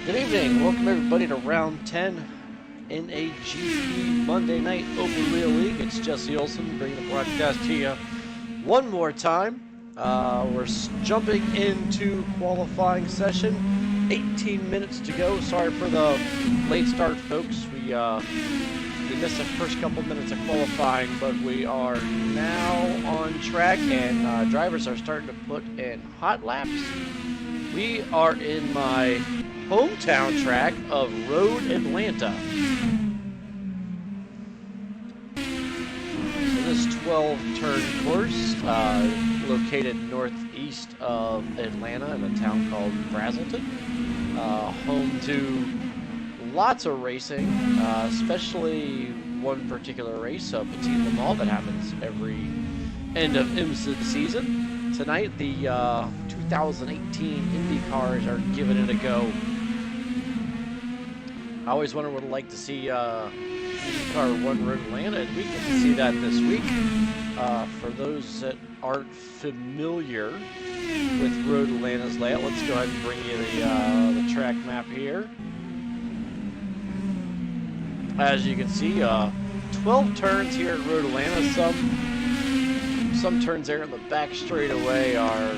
Good evening. Welcome everybody to round 10 in a GP Monday Night Open Wheel League. It's Jesse Olson bringing the broadcast to you one more time. We're jumping into qualifying session. 18 minutes to go. Sorry for the late start, folks. We missed the first couple minutes of qualifying, but we are now on track, and drivers are starting to put in hot laps. We are in my hometown track of Road Atlanta. So this 12-turn course, located northeast of Atlanta in a town called Brazelton, home to lots of racing, especially one particular race, Petit Le Mans, that happens every end of IMSA season. Tonight, the 2018 Indycars are giving it a go. I always wonder what I'd like to see IndyCar run Road Atlanta, and we get to see that this week. For those that aren't familiar with Road Atlanta's layout, let's go ahead and bring you the track map here. As you can see, 12 turns here at Road Atlanta. Some turns there in the back straightaway are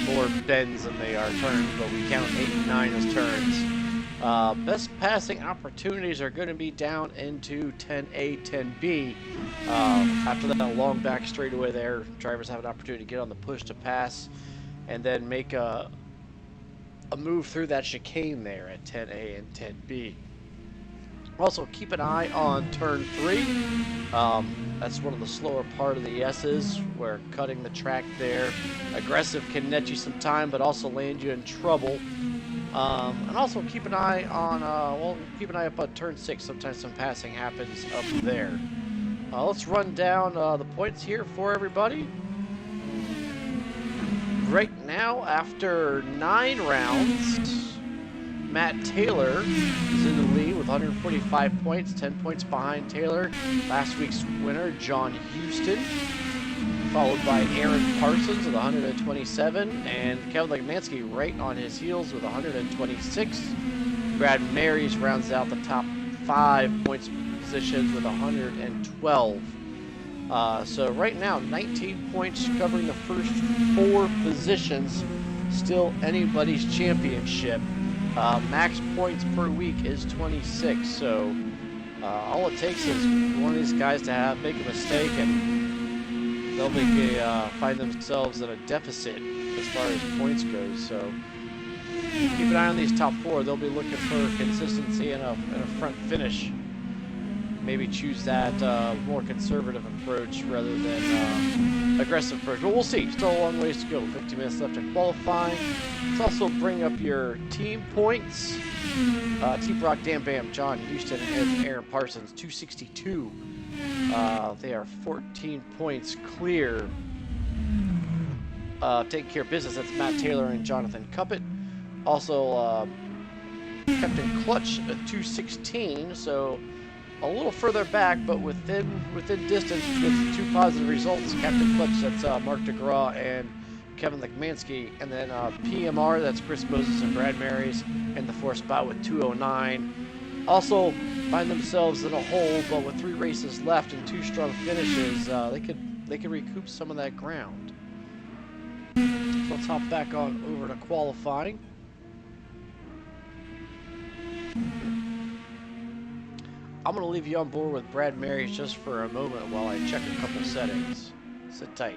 more bends than they are turns, but we count 8 and 9 as turns. Best passing opportunities are going to be down into 10A, 10B. After that long back straightaway there, drivers have an opportunity to get on the push to pass and then make a move through that chicane there at 10A and 10B. Also, keep an eye on turn 3. That's one of the slower part of the S's, where cutting the track there. Aggressive can net you some time, but also land you in trouble. And also keep an eye on, keep an eye up on turn 6. Sometimes some passing happens up there. Let's run down the points here for everybody. Right now, after 9 rounds, Matt Taylor is in the lead with 145 points, 10 points behind Taylor. Last week's winner, John Houston, followed by Aaron Parsons with 127, and Kevin Legmansky right on his heels with 126. Brad Marys rounds out the top 5 points positions with 112. So right now, 19 points covering the first 4 positions. Still anybody's championship. Max points per week is 26, so all it takes is one of these guys to make a mistake, and they'll find themselves in a deficit as far as points goes. So keep an eye on these top 4. They'll be looking for consistency and a front finish. Maybe choose that more conservative approach rather than aggressive approach. But we'll see. Still a long ways to go. 50 minutes left in qualifying. Let's also bring up your team points. Team Brock, Dan Bam, John Houston, and Aaron Parsons, 262. They are 14 points clear. Taking care of business. That's Matt Taylor and Jonathan Cuppett. Also, Captain Clutch at 216. So a little further back, but within distance with 2 positive results. Captain Clutch, that's Mark DeGraw and Kevin Legmansky, and then PMR, that's Chris Moses and Brad Marys in the 4th spot with 209. Also find themselves in a hole, but with 3 races left and 2 strong finishes, they could recoup some of that ground. So let's hop back on over to qualifying. I'm going to leave you on board with Brad Marys just for a moment while I check a couple settings. Sit tight.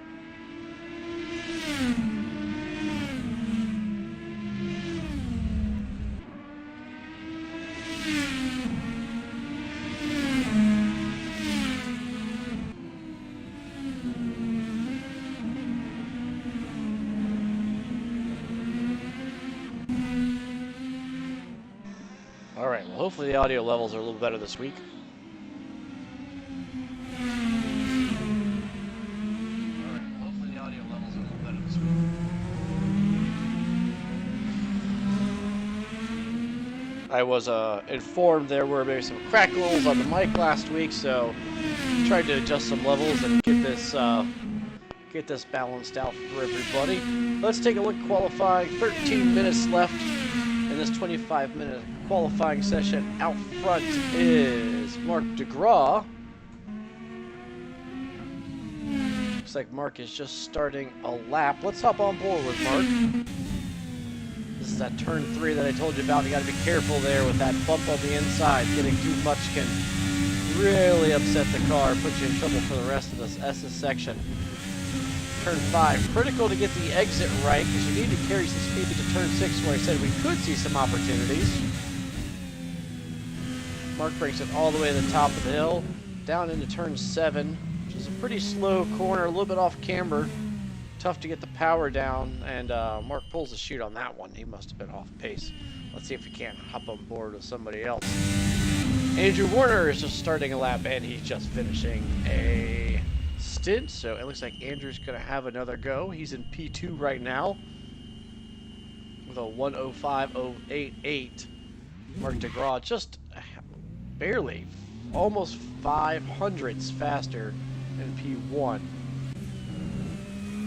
All right, well, hopefully the audio levels are a little better this week. I was informed there were maybe some crackles on the mic last week, so tried to adjust some levels and get this balanced out for everybody. Let's take a look at qualifying. 13 minutes left in this 25-minute qualifying session. Out front is Mark DeGraw. Looks like Mark is just starting a lap. Let's hop on board with Mark. This is that turn 3 that I told you about. You got to be careful there with that bump on the inside. Getting too much can really upset the car, put you in trouble for the rest of this SS section. Turn 5, critical to get the exit right because you need to carry some speed to turn 6 where I said we could see some opportunities. Mark brings it all the way to the top of the hill, down into turn 7, which is a pretty slow corner, a little bit off camber. Tough to get the power down, and Mark pulls the chute on that one. He must have been off pace. Let's see if we can't hop on board with somebody else. Andrew Warner is just starting a lap, and he's just finishing a stint, so it looks like Andrew's going to have another go. He's in P2 right now with a 1:05.088. Mark DeGraw just barely, almost 500ths faster than P1.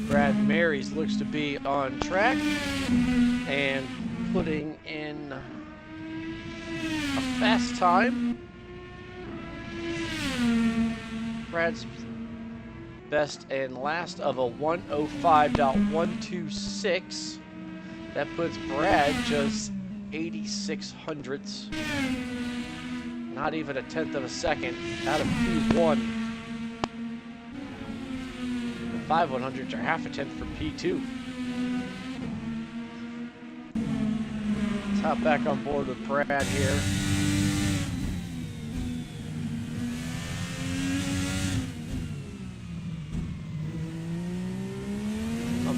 Brad Marys looks to be on track and putting in a fast time. Brad's best and last of a 1:05.126. That puts Brad just 8600ths. Not even a tenth of a second out of P1. The 5/100ths are half a tenth for P2. Let's hop back on board with Brad here.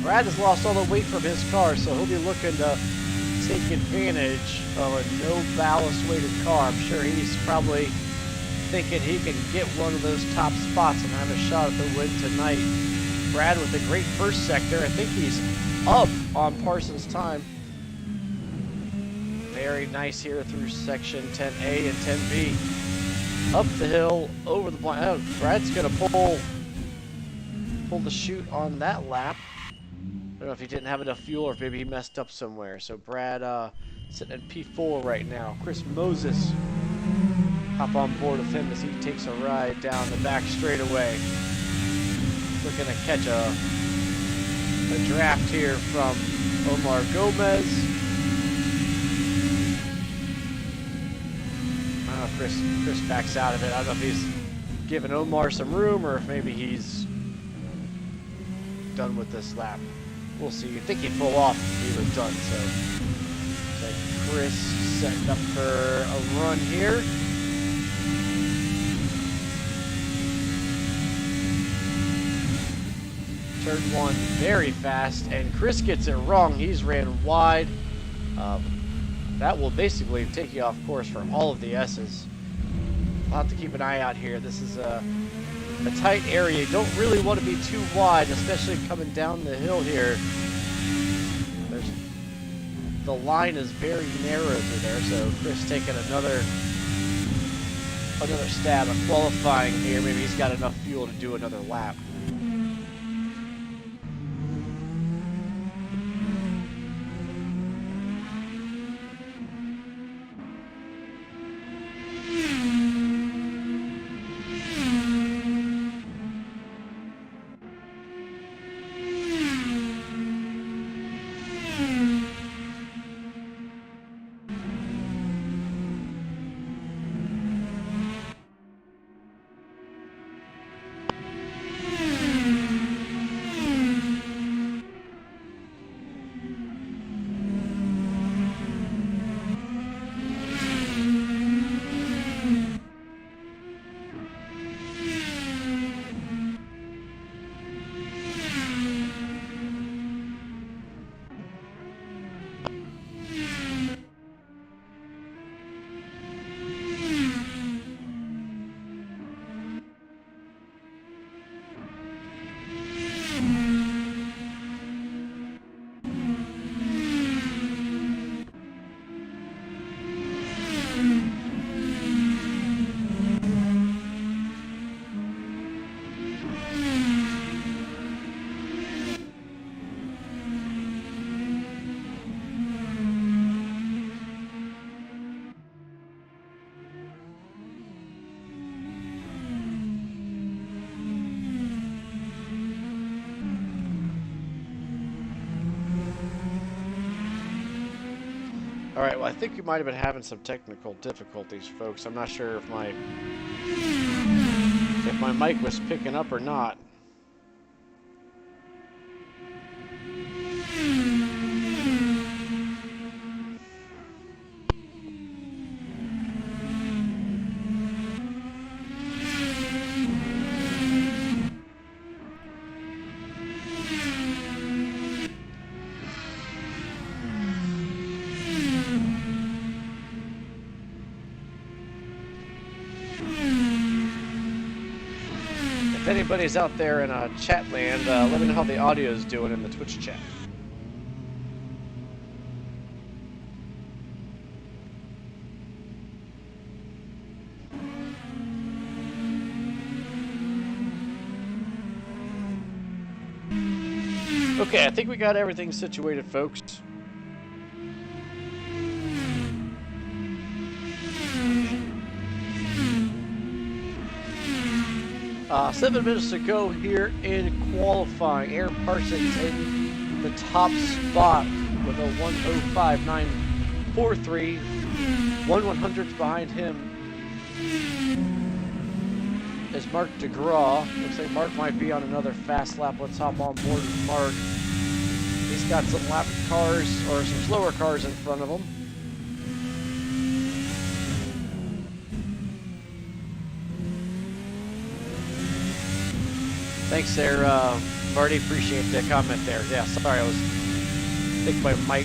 Brad has lost all the weight from his car, so he'll be looking to take advantage of a no ballast weighted car. I'm sure he's probably thinking he can get one of those top spots and have a shot at the win tonight. Brad with a great first sector. I think he's up on Parsons' time. Very nice here through section 10A and 10B. Up the hill, over the blind. Oh, Brad's going to pull the chute on that lap. I don't know if he didn't have enough fuel or if maybe he messed up somewhere. So Brad sitting in P4 right now. Chris Moses, hop on board with him as he takes a ride down the back straightaway. Looking to catch a draft here from Omar Gomez. I don't know if Chris backs out of it. I don't know if he's giving Omar some room or if maybe he's done with this lap. We'll see. You'd think he'd pull off if he was done, so like Chris setting up for a run here. Turn 1 very fast, and Chris gets it wrong. He's ran wide. That will basically take you off course for all of the S's. I'll have to keep an eye out here. This is a tight area. You don't really want to be too wide, especially coming down the hill here. The line is very narrow through there, so Chris taking another stab at qualifying here. Maybe he's got enough fuel to do another lap. All right, well, I think you might have been having some technical difficulties, folks. I'm not sure if my mic was picking up or not. If anybody's out there in chat land, let me know how the audio is doing in the Twitch chat. Okay, I think we got everything situated, folks. 7 minutes to go here in qualifying. Aaron Parsons in the top spot with a 1:05.943. 1/100th behind him is Mark DeGraw. Looks like Mark might be on another fast lap. Let's hop on board with Mark. He's got some lap cars, or some slower cars in front of him. Thanks there, Marty. Appreciate the comment there. Yeah, sorry, I think my mic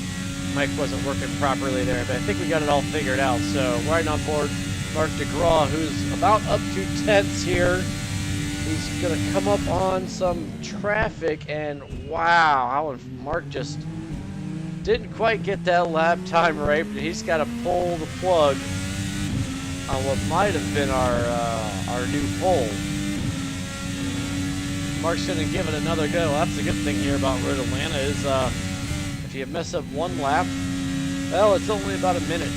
wasn't working properly there, but I think we got it all figured out. So riding on board Mark DeGraw, who's about up to 10ths here. He's gonna come up on some traffic, and wow, how Mark just didn't quite get that lap time right, but he's got to pull the plug on what might have been our new pole. Mark's going to give it another go. That's the good thing here about Road Atlanta is if you mess up one lap, well, it's only about a minute.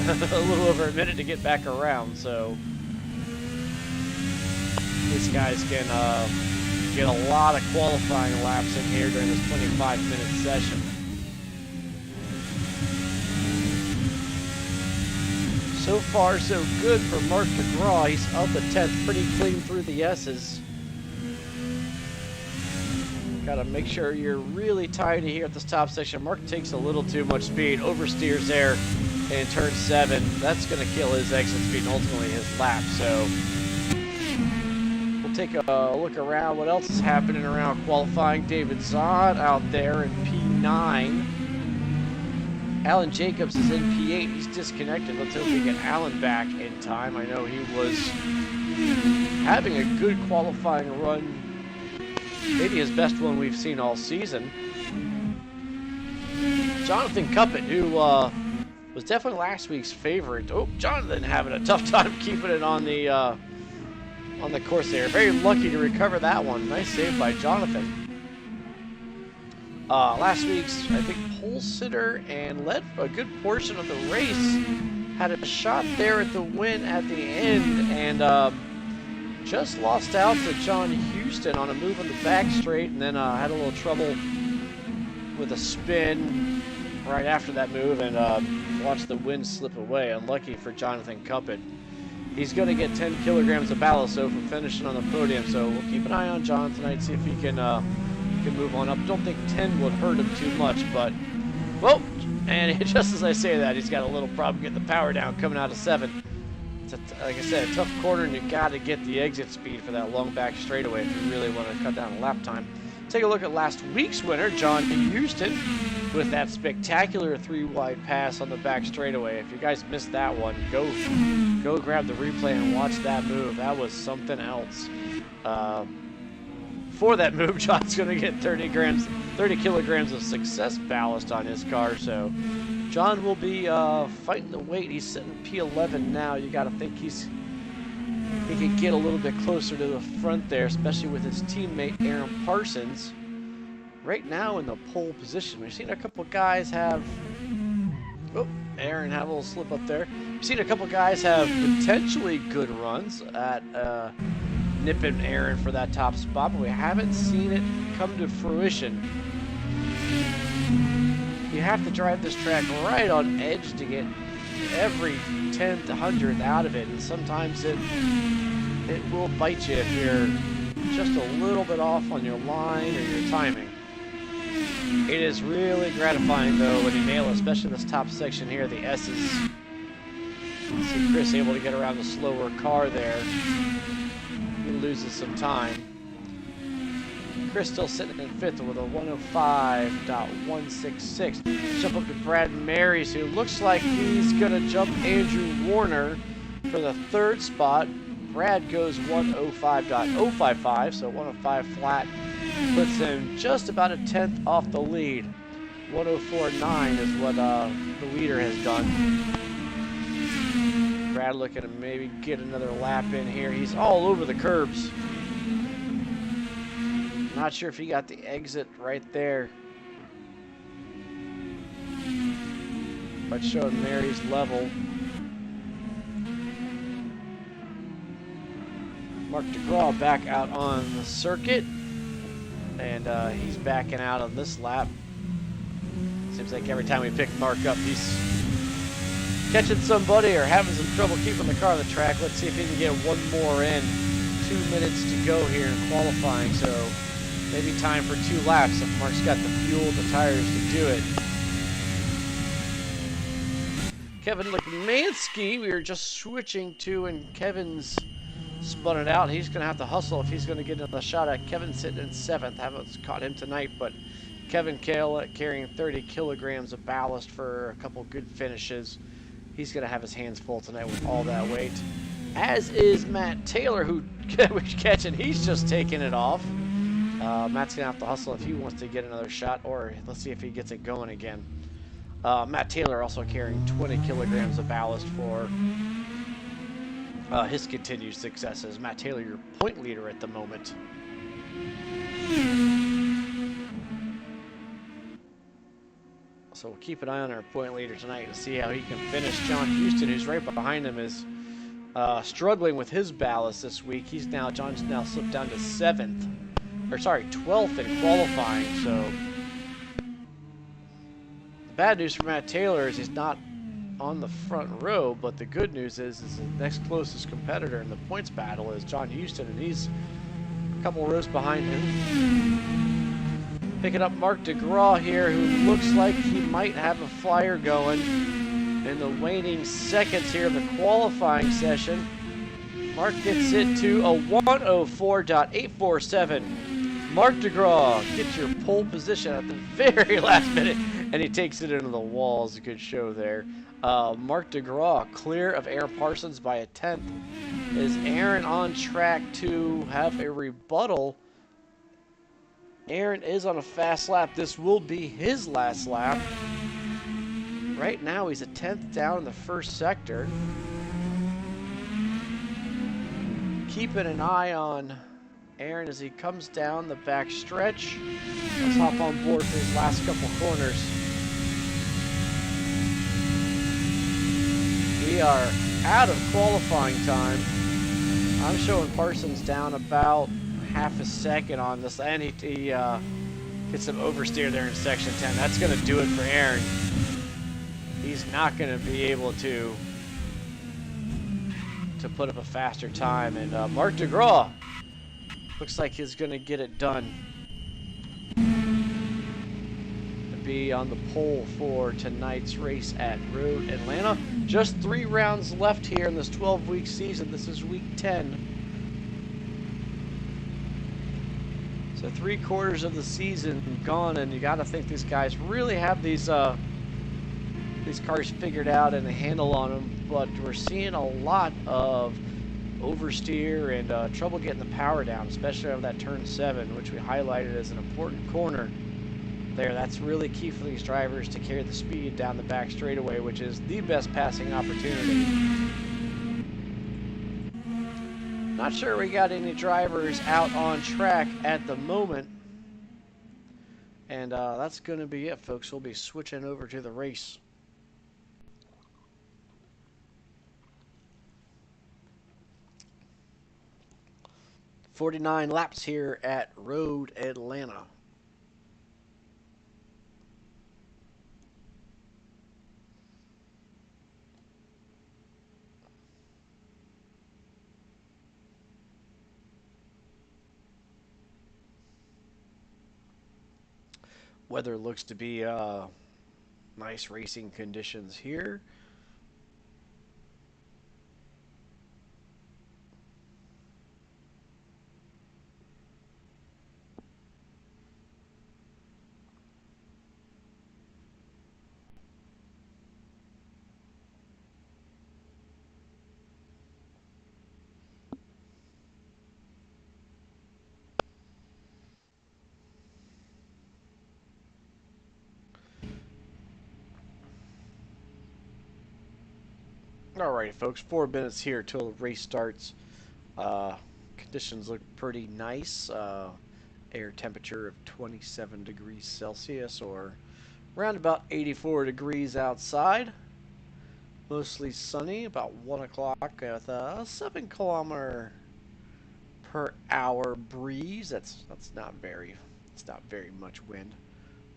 A little over a minute to get back around, so these guys can get a lot of qualifying laps in here during this 25-minute session. So far, so good for Mark DeGraw. He's up the 10th, pretty clean through the S's. Got to make sure you're really tidy here at this top section. Mark takes a little too much speed, oversteers there in turn 7. That's going to kill his exit speed and ultimately his lap. So we'll take a look around. What else is happening around qualifying? David Zod out there in P9. Alan Jacobs is in P8. He's disconnected. Let's hope we get Alan back in time. I know he was having a good qualifying run. Maybe his best one we've seen all season. Jonathan Cuppett, who was definitely last week's favorite. Oh, Jonathan having a tough time keeping it on the course there. Very lucky to recover that one. Nice save by Jonathan. Last week's, I think, pole sitter and led a good portion of the race. Had a shot there at the win at the end, and just lost out to John Houston on a move on the back straight, and then had a little trouble with a spin right after that move, and watched the win slip away. Unlucky for Jonathan Cuppett. He's going to get 10 kilograms of ballast for finishing on the podium, so we'll keep an eye on John tonight, see if he can move on up. Don't think 10 would hurt him too much, but, well, and just as I say that, he's got a little problem getting the power down coming out of 7. It's like I said, a tough corner, and you got to get the exit speed for that long back straightaway if you really want to cut down a lap time. Take a look at last week's winner, John Houston, with that spectacular 3-wide pass on the back straightaway. If you guys missed that one, go grab the replay and watch that move. That was something else. For that move, John's going to get 30 kilograms of success ballast on his car, so John will be fighting the weight. He's sitting P11 now. You got to think he could get a little bit closer to the front there, especially with his teammate Aaron Parsons. Right now in the pole position, we've seen a couple guys have. Oh, Aaron had a little slip up there. We've seen a couple guys have potentially good runs at nipping Aaron for that top spot, but we haven't seen it come to fruition. you have to drive this track right on edge to get every 10th, 100th out of it, and sometimes it will bite you if you're just a little bit off on your line or your timing. It is really gratifying though when you nail it, especially this top section here, the S's. See Chris able to get around the slower car there. He loses some time. Chris still sitting in 5th with a 105.166. Jump up to Brad Marys, who looks like he's going to jump Andrew Warner for the 3rd spot. Brad goes 105.055, so 105 flat. Puts him just about a 10th off the lead. 104.9 is what the leader has done. Brad looking to maybe get another lap in here. He's all over the curbs. Not sure if he got the exit right there. But showing Mary's level. Mark DeGraw back out on the circuit. And he's backing out on this lap. Seems like every time we pick Mark up, he's catching somebody or having some trouble keeping the car on the track. Let's see if he can get one more in. 2 minutes to go here in qualifying, so maybe time for 2 laps if Mark's got the fuel and the tires to do it. Kevin Lekmansky, we were just switching to, and Kevin's spun it out. He's going to have to hustle if he's going to get another shot at. Kevin's sitting in 7th. Haven't caught him tonight, but Kevin Kale carrying 30 kilograms of ballast for a couple good finishes. He's going to have his hands full tonight with all that weight. As is Matt Taylor, who we're catching. He's just taking it off. Matt's going to have to hustle if he wants to get another shot, or let's see if he gets it going again. Matt Taylor also carrying 20 kilograms of ballast for his continued successes. Matt Taylor, your point leader at the moment. So we'll keep an eye on our point leader tonight to see how he can finish. John Houston, who's right behind him, is struggling with his ballast this week. John's now slipped down to 7th. Or sorry, 12th in qualifying. So the bad news for Matt Taylor is he's not on the front row, but the good news is the next closest competitor in the points battle is John Houston, and he's a couple rows behind him. Picking up Mark DeGraw here, who looks like he might have a flyer going in the waning seconds here of the qualifying session. Mark gets it to a 104.847. Mark DeGraw gets your pole position at the very last minute, and he takes it into the walls. A good show there. Mark DeGraw clear of Aaron Parsons by a 10th. Is Aaron on track to have a rebuttal? Aaron is on a fast lap. This will be his last lap. Right now he's a 10th down in the first sector. Keeping an eye on Aaron as he comes down the back stretch. Let's hop on board for his last couple corners. We are out of qualifying time. I'm showing Parsons down about half a second on this, and he gets some oversteer there in section 10. That's going to do it for Aaron. He's not going to be able to put up a faster time, and Mark DeGraw looks like he's going to get it done. To be on the pole for tonight's race at Road Atlanta. Just 3 rounds left here in this 12-week season. This is week 10. So 3/4 of the season gone, and you got to think these guys really have these cars figured out and a handle on them. But we're seeing a lot of oversteer and trouble getting the power down, especially over that turn 7, which we highlighted as an important corner there. That's really key for these drivers to carry the speed down the back straightaway, which is the best passing opportunity. Not sure we got any drivers out on track at the moment. And that's going to be it, folks. We'll be switching over to the race. "49 laps here at Road Atlanta." Weather looks to be nice racing conditions here. Alright, folks, 4 minutes here till the race starts. Uh, Conditions look pretty nice. Air temperature of 27 degrees Celsius, or around about 84 degrees outside. Mostly sunny, about 1 o'clock with a 7 kilometer per hour breeze. It's not very much wind.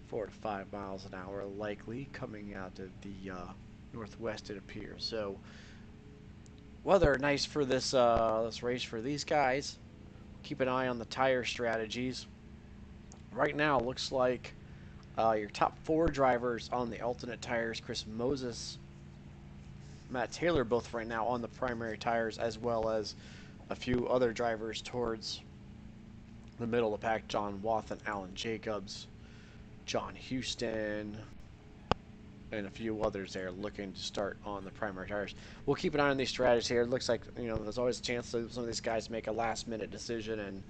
4 to 5 miles an hour likely coming out of the northwest, it appears. So weather nice for this race for these guys. Keep an eye on the tire strategies. Right now, it looks like your top 4 drivers on the alternate tires: Chris Moses, Matt Taylor, both right now on the primary tires, as well as a few other drivers towards the middle of the pack: John Wathen, Alan Jacobs, John Houston, and a few others there looking to start on the primary tires. We'll keep an eye on these strategies here. It looks like, there's always a chance that some of these guys make a last-minute decision and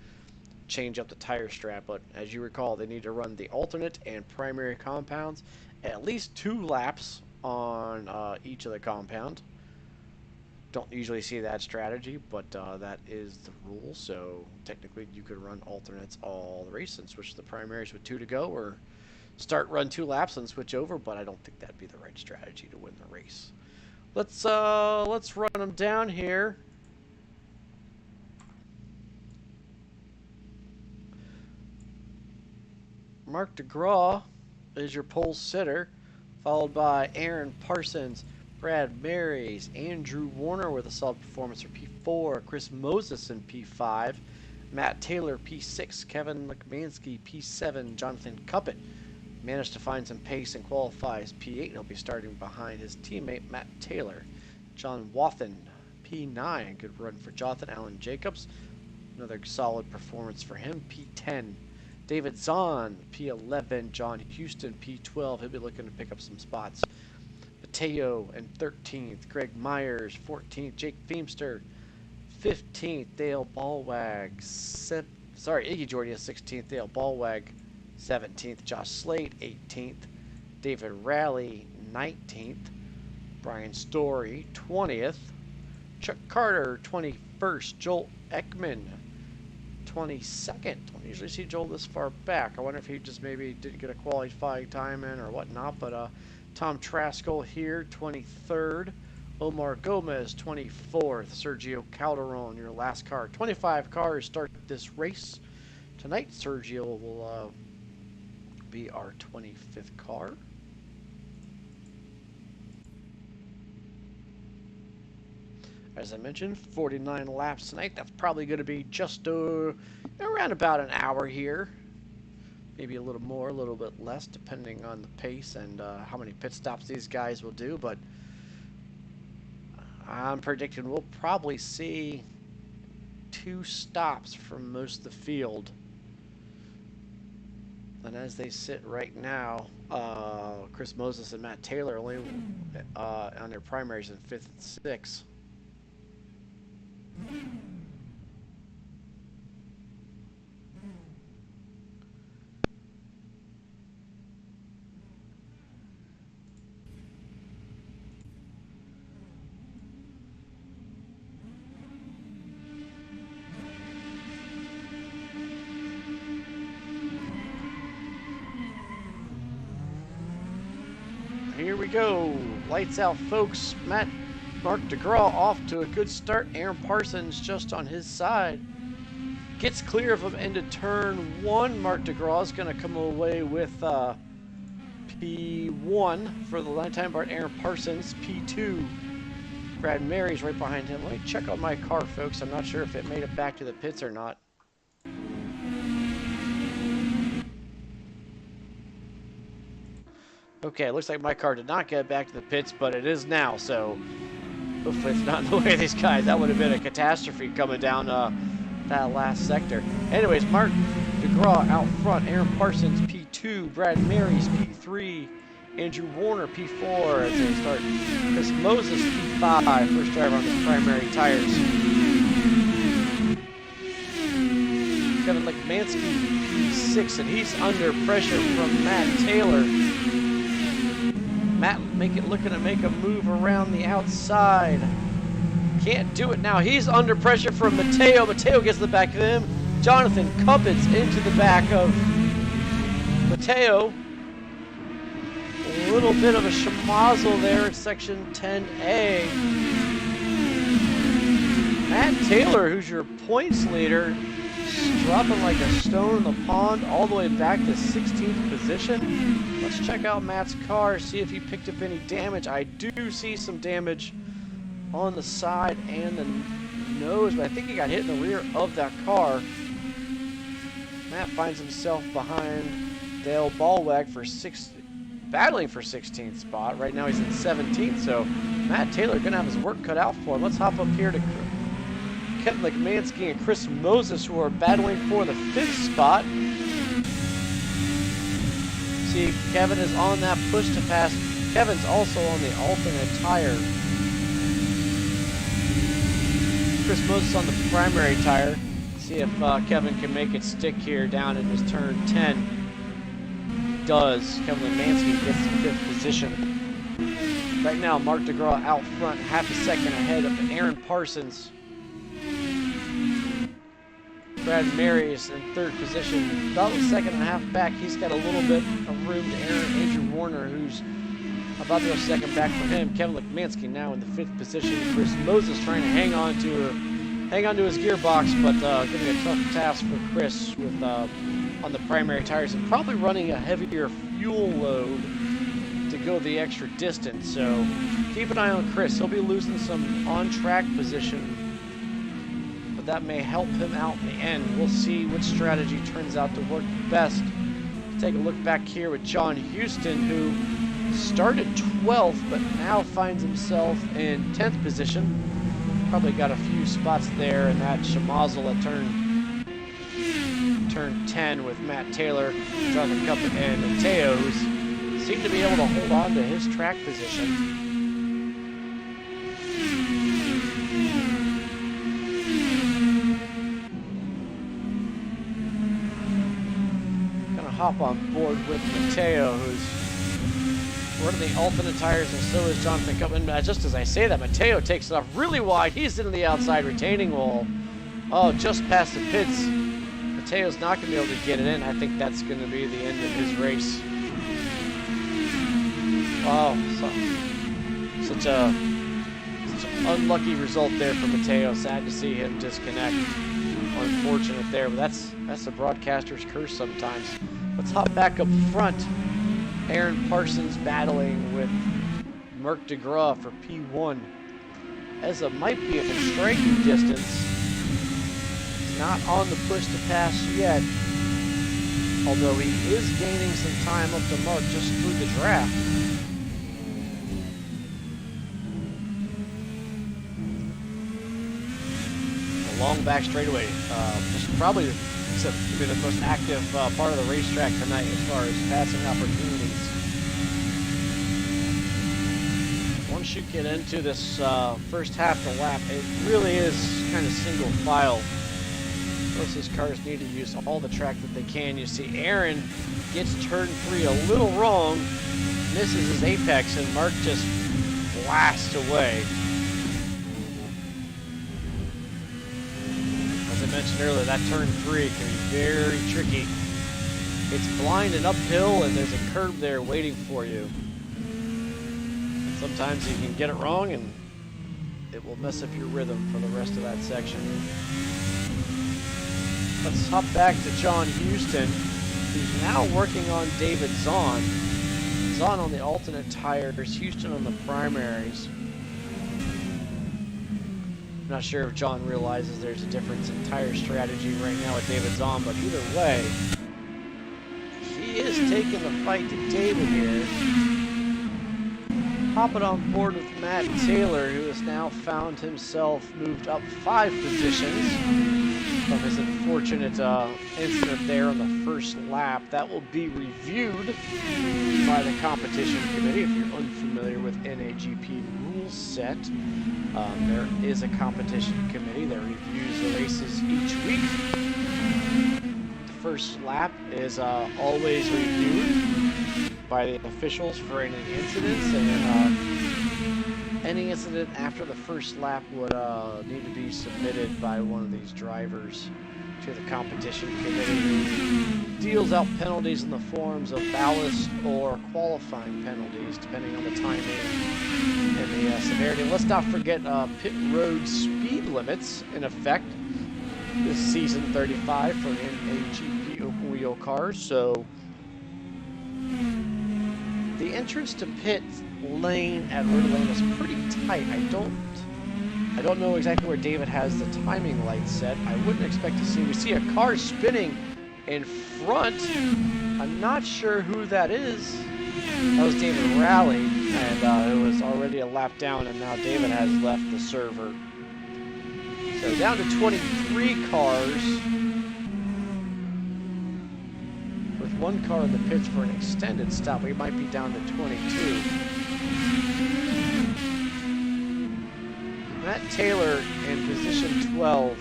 change up the tire strap, but as you recall, they need to run the alternate and primary compounds at least 2 laps on each of the compound. Don't usually see that strategy, but that is the rule. So technically you could run alternates all the race and switch to the primaries with 2 to go, or run 2 laps and switch over, but I don't think that'd be the right strategy to win the race. Let's run them down here. Mark DeGraw is your pole sitter, followed by Aaron Parsons, Brad Marys, Andrew Warner with a solid performance for P4, Chris Moses in P5, Matt Taylor P6, Kevin Lekmansky P7, Jonathan Cuppett managed to find some pace and qualifies P8, and he'll be starting behind his teammate Matt Taylor. John Wathen P9, good run for Jonathan. Alan Jacobs, another solid performance for him, P10. David Zahn, P11. John Houston, P12. He'll be looking to pick up some spots. Mateo in 13th. Greg Myers, 14th. Jake Feemster, 15th. Dale Ballwag, Iggy Jordia, 16th. Dale Ballwag, 17th. Josh Slade, 18th. David Raleigh, 19th. Brian Story, 20th. Chuck Carter, 21st. Joel Ekman, 22nd. Don't usually see Joel this far back. I wonder if he just maybe didn't get a qualifying time in or whatnot. But Tom Traskell here, 23rd. Omar Gomez, 24th. Sergio Calderon, your last car. 25 cars start this race tonight. Sergio will be our 25th car. As I mentioned, 49 laps tonight. That's probably going to be just around about an hour here. Maybe a little more, a little bit less, depending on the pace and how many pit stops these guys will do. But I'm predicting we'll probably see 2 stops from most of the field. And as they sit right now, Chris Moses and Matt Taylor only on their primaries in 5th and 6th. Here we go. Lights out, folks. Mark DeGraw off to a good start. Aaron Parsons just on his side. Gets clear of him into turn 1. Mark DeGraw is going to come away with P1 for the nighttime part. Aaron Parsons, P2. Brad Marys right behind him. Let me check on my car, folks. I'm not sure if it made it back to the pits or not. Okay, it looks like my car did not get back to the pits, but it is now, so hopefully it's not in the way of these guys. That would have been a catastrophe coming down that last sector. Anyways, Mark DeGraw out front, Aaron Parsons P2, Brad Marys P3, Andrew Warner P4 as they start. Chris Moses P5, first driver on the primary tires. Kevin Lekmansky P6, and he's under pressure from Matt Taylor. Matt looking to make a move around the outside. Can't do it now. He's under pressure from Mateo. Mateo gets the back of him. Jonathan Cubbins into the back of Mateo. A little bit of a schmozzle there in section 10A. Matt Taylor, who's your points leader, dropping like a stone in the pond all the way back to 16th position. Let's check out Matt's car, see if he picked up any damage. I do see some damage on the side and the nose, but I think he got hit in the rear of that car. Matt finds himself behind Dale Ballwag for battling for 16th spot. Right now he's in 17th, so Matt Taylor gonna have his work cut out for him. Let's hop up here to Kevin Lekmansky and Chris Moses, who are battling for the 5th spot. See, Kevin is on that push to pass. Kevin's also on the alternate tire. Chris Moses on the primary tire. See if Kevin can make it stick here down in his turn 10. Does. Kevin Lekmansky gets the 5th position. Right now, Mark DeGraw out front, half a second ahead of Aaron Parsons. Brad Marys in 3rd position, about a second and a half back. He's got a little bit of room to Andrew Warner, who's about to go second back from him. Kevin Lekmansky now in the 5th position. Chris Moses trying to hang on to his gearbox, but giving a tough task for Chris with on the primary tires and probably running a heavier fuel load to go the extra distance. So keep an eye on Chris. He'll be losing some on-track position, but that may help him out in the end. We'll see which strategy turns out to work best. Take a look back here with John Houston, who started 12th, but now finds himself in 10th position. Probably got a few spots there in that schmozzle at turn 10 with Matt Taylor, Jonathan Cup, and Mateo, who seem to be able to hold on to his track position. Hop on board with Mateo, who's running the alternate tires, and so is Jonathan Cup. And just as I say that, Mateo takes it off really wide. He's into the outside retaining wall. Oh, just past the pits. Mateo's not going to be able to get it in. I think that's going to be the end of his race. Wow, such an unlucky result there for Mateo. Sad to see him disconnect. Unfortunate there, but that's the broadcaster's curse sometimes. Let's hop back up front. Aaron Parsons battling with Mark DeGraw for P1. Ezra might be at the striking distance. He's not on the push to pass yet, although he is gaining some time up to Mark just through the draft. A long back straightaway, just probably be the most active part of the racetrack tonight as far as passing opportunities. Once you get into this first half of the lap, it really is kind of single file. Most of these cars need to use all the track that they can. You see Aaron gets turn 3 a little wrong, misses his apex, and Mark just blasts away. As I mentioned earlier, that turn 3 can be very tricky. It's blind and uphill, and there's a curb there waiting for you. And sometimes you can get it wrong, and it will mess up your rhythm for the rest of that section. Let's hop back to John Houston, who's now working on David Zahn. Zahn on the alternate tires, Houston on the primaries. Not sure if John realizes there's a difference in tire strategy right now with David Zahn, but either way, he is taking the fight to David here. Hopping on board with Matt Taylor, who has now found himself moved up 5 positions from his unfortunate incident there on the first lap. That will be reviewed by the competition committee. If you're unfamiliar with NAGP rule set, there is a competition committee that reviews the races each week. The first lap is always reviewed by the officials for any incidents, and then any incident after the first lap would need to be submitted by one of these drivers to the competition committee, who deals out penalties in the forms of ballast or qualifying penalties, depending on the timing and the severity. Let's not forget pit road speed limits in effect this season 35 for NAGP open wheel cars. So the entrance to pit lane at Road Lane is pretty tight. I don't know exactly where David has the timing light set. I wouldn't expect to see. We see a car spinning in front. I'm not sure who that is. That was David Rowley, and it was already a lap down, and now David has left the server. So down to 23 cars, with one car in the pits for an extended stop. We might be down to 22. Matt Taylor in position 12.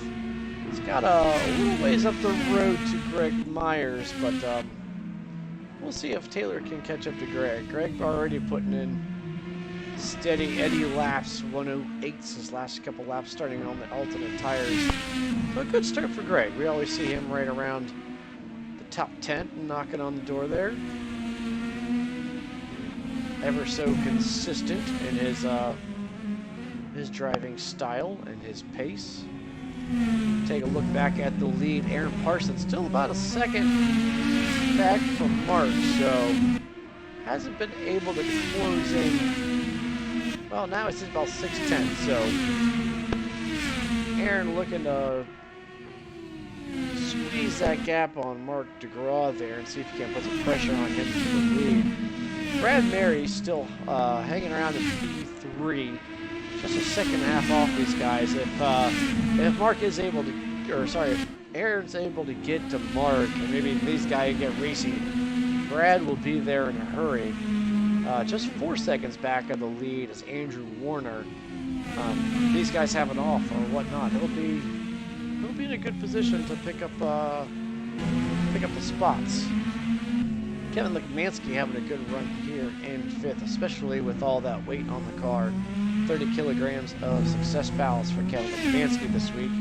He's got a little ways up the road to Greg Myers, but we'll see if Taylor can catch up to Greg. Greg already putting in steady Eddie laps, 108s his last couple laps, starting on the alternate tires. So a good start for Greg. We always see him right around the top 10, knocking on the door there. Ever so consistent in his driving style and his pace. Take a look back at the lead. Aaron Parsons still about a second back from Mark, so hasn't been able to close in. Well, now it's about 6:10, so Aaron looking to squeeze that gap on Mark DeGraw there and see if he can put some pressure on him for the lead. Brad Mary's still hanging around in P3. Just a second and a half off these guys. If Mark is able to, or sorry, if Aaron's able to get to Mark, and maybe these guys get racing, Brad will be there in a hurry. Just 4 seconds back of the lead is Andrew Warner. These guys have an off or whatnot. He'll be in a good position to pick up the spots. Kevin Lukmansky having a good run here in 5th, especially with all that weight on the car. 30 kilograms of success ballast for Kevin Lukmansky this week.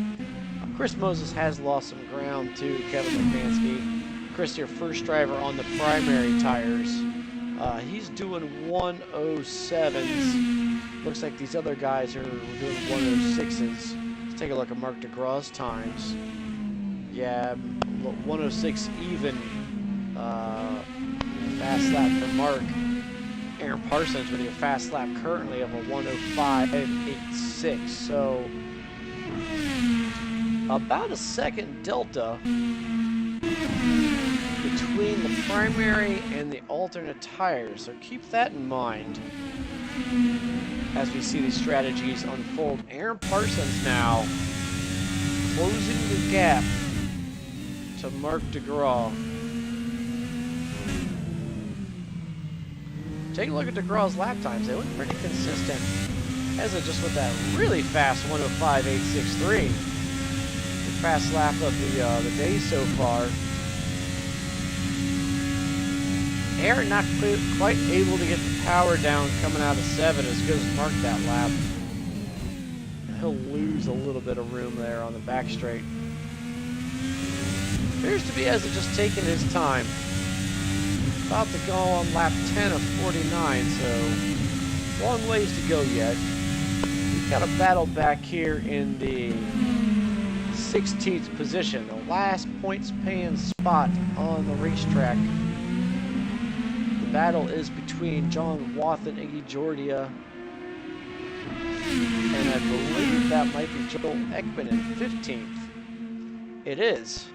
Chris Moses has lost some ground to Kevin Lukmansky. Chris, your first driver on the primary tires. He's doing 107s. Looks like these other guys are doing 106s. Let's take a look at Mark DeGraw's times. Yeah, 106 even. Fast lap for Mark. Aaron Parsons with a fast lap currently of a 105.86. So about a second delta between the primary and the alternate tires. So keep that in mind as we see these strategies unfold. Aaron Parsons now closing the gap to Mark DeGraw. Take a look at DeGraw's lap times. They look pretty consistent. As it just with that really fast 105.863. The fast lap of the day so far. Aaron not quite able to get the power down coming out of 7 as good as Mark that lap. He'll lose a little bit of room there on the back straight. Appears to be as it just taking his time. About to go on lap 10 of 49, so long ways to go yet. We've got a battle back here in the 16th position, the last points paying spot on the racetrack. The battle is between John Wath and Iggy Jordia, and I believe that might be Joel Ekman in 15th. It is.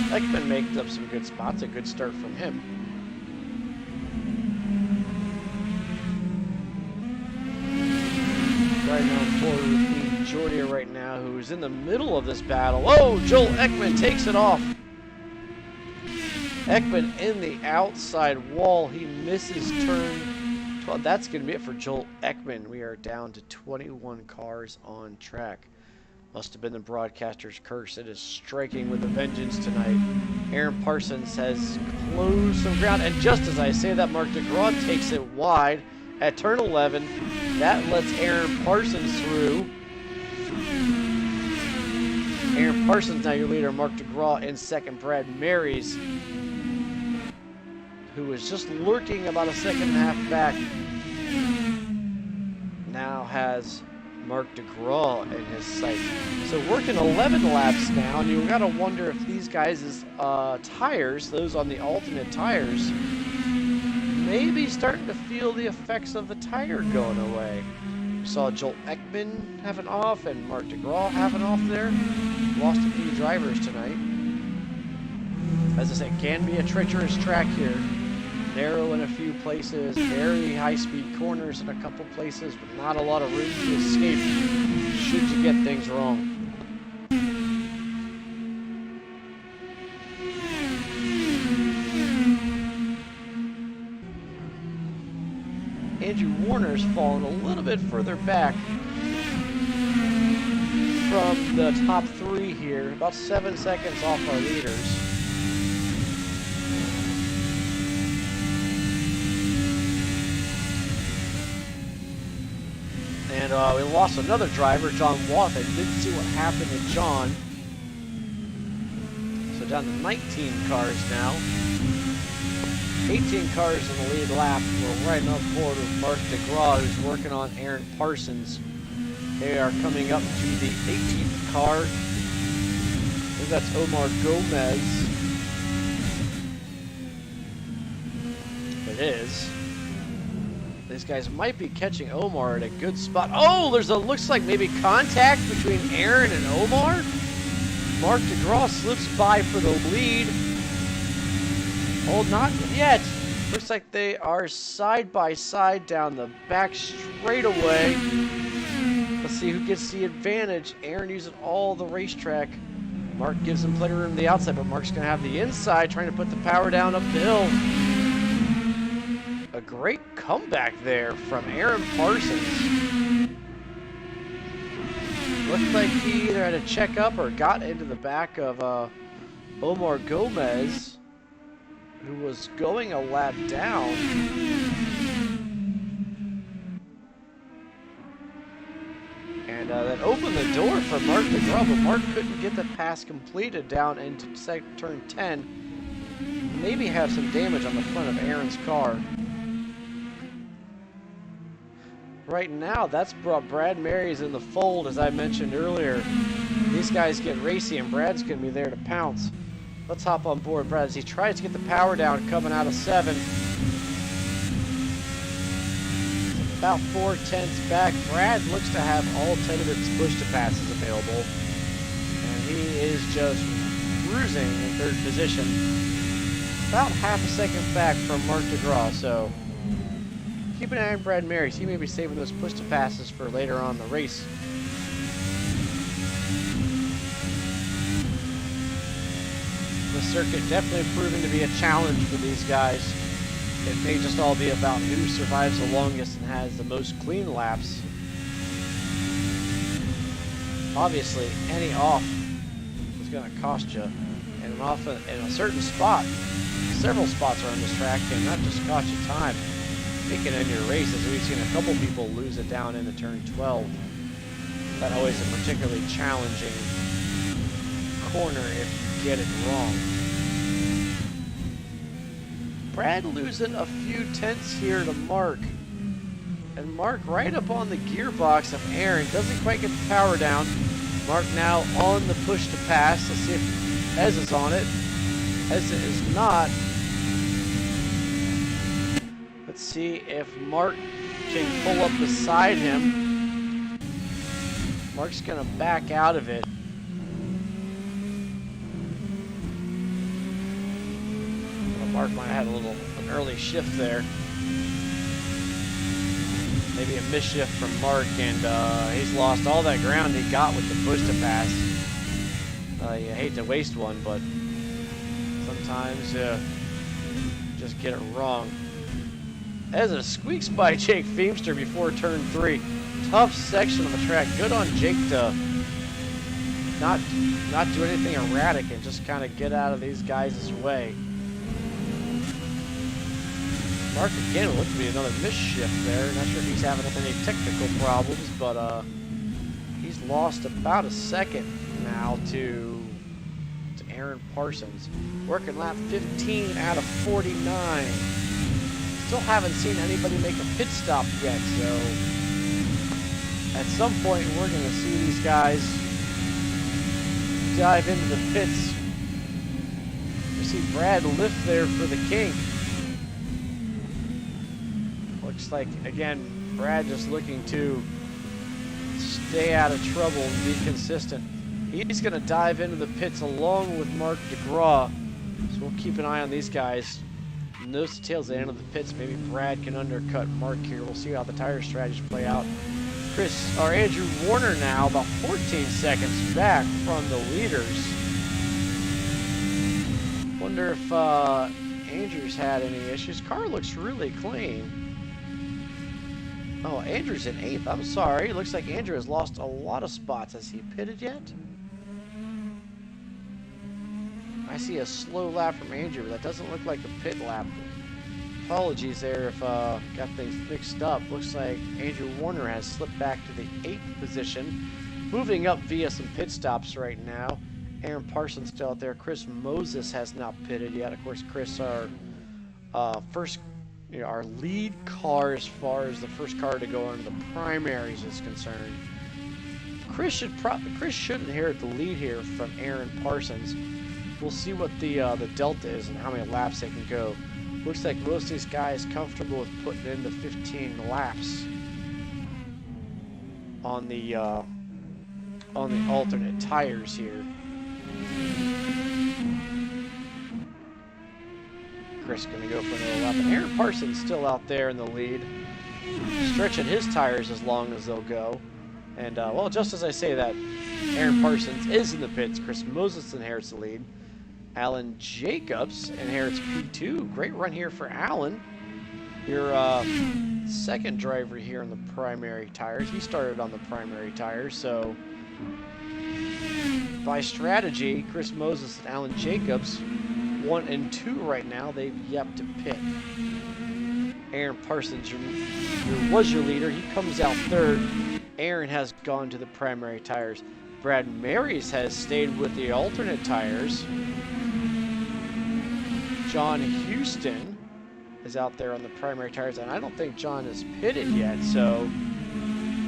Ekman makes up some good spots, a good start from him. right now who's in the middle of this battle. Whoa, Joel Ekman takes it off. Ekman in the outside wall. He misses turn 12. That's going to be it for Joel Ekman. We are down to 21 cars on track. Must have been the broadcaster's curse. It is striking with a vengeance tonight. Aaron Parsons has closed some ground. And just as I say that, Mark DeGraw takes it wide at turn 11. That lets Aaron Parsons through. Aaron Parsons now your leader. Mark DeGraw in second. Brad Marys, who was just lurking about a second and a half back, now has Mark DeGraw in his sight. So working 11 laps now, and you've got to wonder if these guys' tires, those on the alternate tires, may be starting to feel the effects of the tire going away. We saw Joel Ekman have an off and Mark DeGraw have an off there. Lost a few drivers tonight. As I said, can be a treacherous track here. Narrow in a few places, very high-speed corners in a couple places, but not a lot of room to escape should you get things wrong. Andrew Warner's fallen a little bit further back from the top three here, about 7 seconds off our leaders. And we lost another driver, John Wathen. Didn't see what happened to John. So down to 19 cars now. 18 cars in the lead lap. We're right up forward with Mark DeGraw, who's working on Aaron Parsons. They are coming up to the 18th car. I think that's Omar Gomez. It is. These guys might be catching Omar at a good spot. Oh, there's a, looks like maybe contact between Aaron and Omar. Mark DeGraw slips by for the lead. Oh, not yet. Looks like they are side by side down the back straightaway. Let's see who gets the advantage. Aaron using all the racetrack. Mark gives him plenty of room to the outside, but Mark's going to have the inside, trying to put the power down up the hill. A great comeback there from Aaron Parsons. Looked like he either had to check up or got into the back of Omar Gomez, who was going a lap down. And that opened the door for Mark DeGraw, but Mark couldn't get the pass completed down into turn 10. Maybe have some damage on the front of Aaron's car. Right now, that's brought Brad Marys in the fold, as I mentioned earlier. These guys get racy, and Brad's going to be there to pounce. Let's hop on board Brad as he tries to get the power down coming out of 7. About 4/10 back. Brad looks to have all 10 of his push-to-passes available. And he is just cruising in third position. About half a second back from Mark DeGraw, so keep an eye on Brad Marys. He may be saving those push-to-passes for later on in the race. The circuit definitely proving to be a challenge for these guys. It may just all be about who survives the longest and has the most clean laps. Obviously, any off is going to cost you. And an off in a certain spot, several spots around this track can not just cost you time, it can end your race, as we've seen a couple people lose it down into turn 12. That's always a particularly challenging corner if you get it wrong. Brad losing a few tenths here to Mark. And Mark right up on the gearbox of Aaron. Doesn't quite get the power down. Mark now on the push to pass. Let's see if Ez is on it. Ez is not. Let's see if Mark can pull up beside him. Mark's going to back out of it. Well, Mark might have had an early shift there. Maybe a misshift from Mark, and he's lost all that ground he got with the push to pass. You hate to waste one, but sometimes just get it wrong. As a squeaks by Jake Feemster before turn 3. Tough section of the track. Good on Jake to not do anything erratic and just kind of get out of these guys' way. Mark again looked to be another misshift there. Not sure if he's having any technical problems, but he's lost about a second now to Aaron Parsons. Working lap 15 out of 49. Still haven't seen anybody make a pit stop yet, so at some point we're going to see these guys dive into the pits. We see Brad lift there for the kink. Looks like, again, Brad just looking to stay out of trouble and be consistent. He's going to dive into the pits along with Mark DeGraw. So we'll keep an eye on these guys. Nose to tails at the end of the pits. Maybe Brad can undercut Mark here. We'll see how the tire strategies play out. Andrew Warner now about 14 seconds back from the leaders. Wonder if Andrew's had any issues. Car looks really clean. Oh, Andrew's in 8th. I'm sorry. It looks like Andrew has lost a lot of spots. Has he pitted yet? I see a slow lap from Andrew, but that doesn't look like a pit lap. Apologies there if got things mixed up. Looks like Andrew Warner has slipped back to the 8th position. Moving up via some pit stops right now. Aaron Parsons still out there. Chris Moses has not pitted yet. Of course, Chris, our our lead car as far as the first car to go into the primaries is concerned. Chris should inherit the lead here from Aaron Parsons. We'll see what the delta is and how many laps they can go. Looks like most of these guys comfortable with putting in the 15 laps on the alternate tires here. Chris going to go for another lap, and Aaron Parsons still out there in the lead, stretching his tires as long as they'll go. And well, just as I say that, Aaron Parsons is in the pits. Chris Moses inherits the lead. Alan Jacobs inherits P2. Great run here for Alan. Your second driver here on the primary tires. He started on the primary tires, so by strategy, Chris Moses and Alan Jacobs, 1 and 2 right now, they've yet to pit. Aaron Parsons was your leader. He comes out 3rd. Aaron has gone to the primary tires. Brad Marys has stayed with the alternate tires. John Houston is out there on the primary tires, and I don't think John has pitted yet, so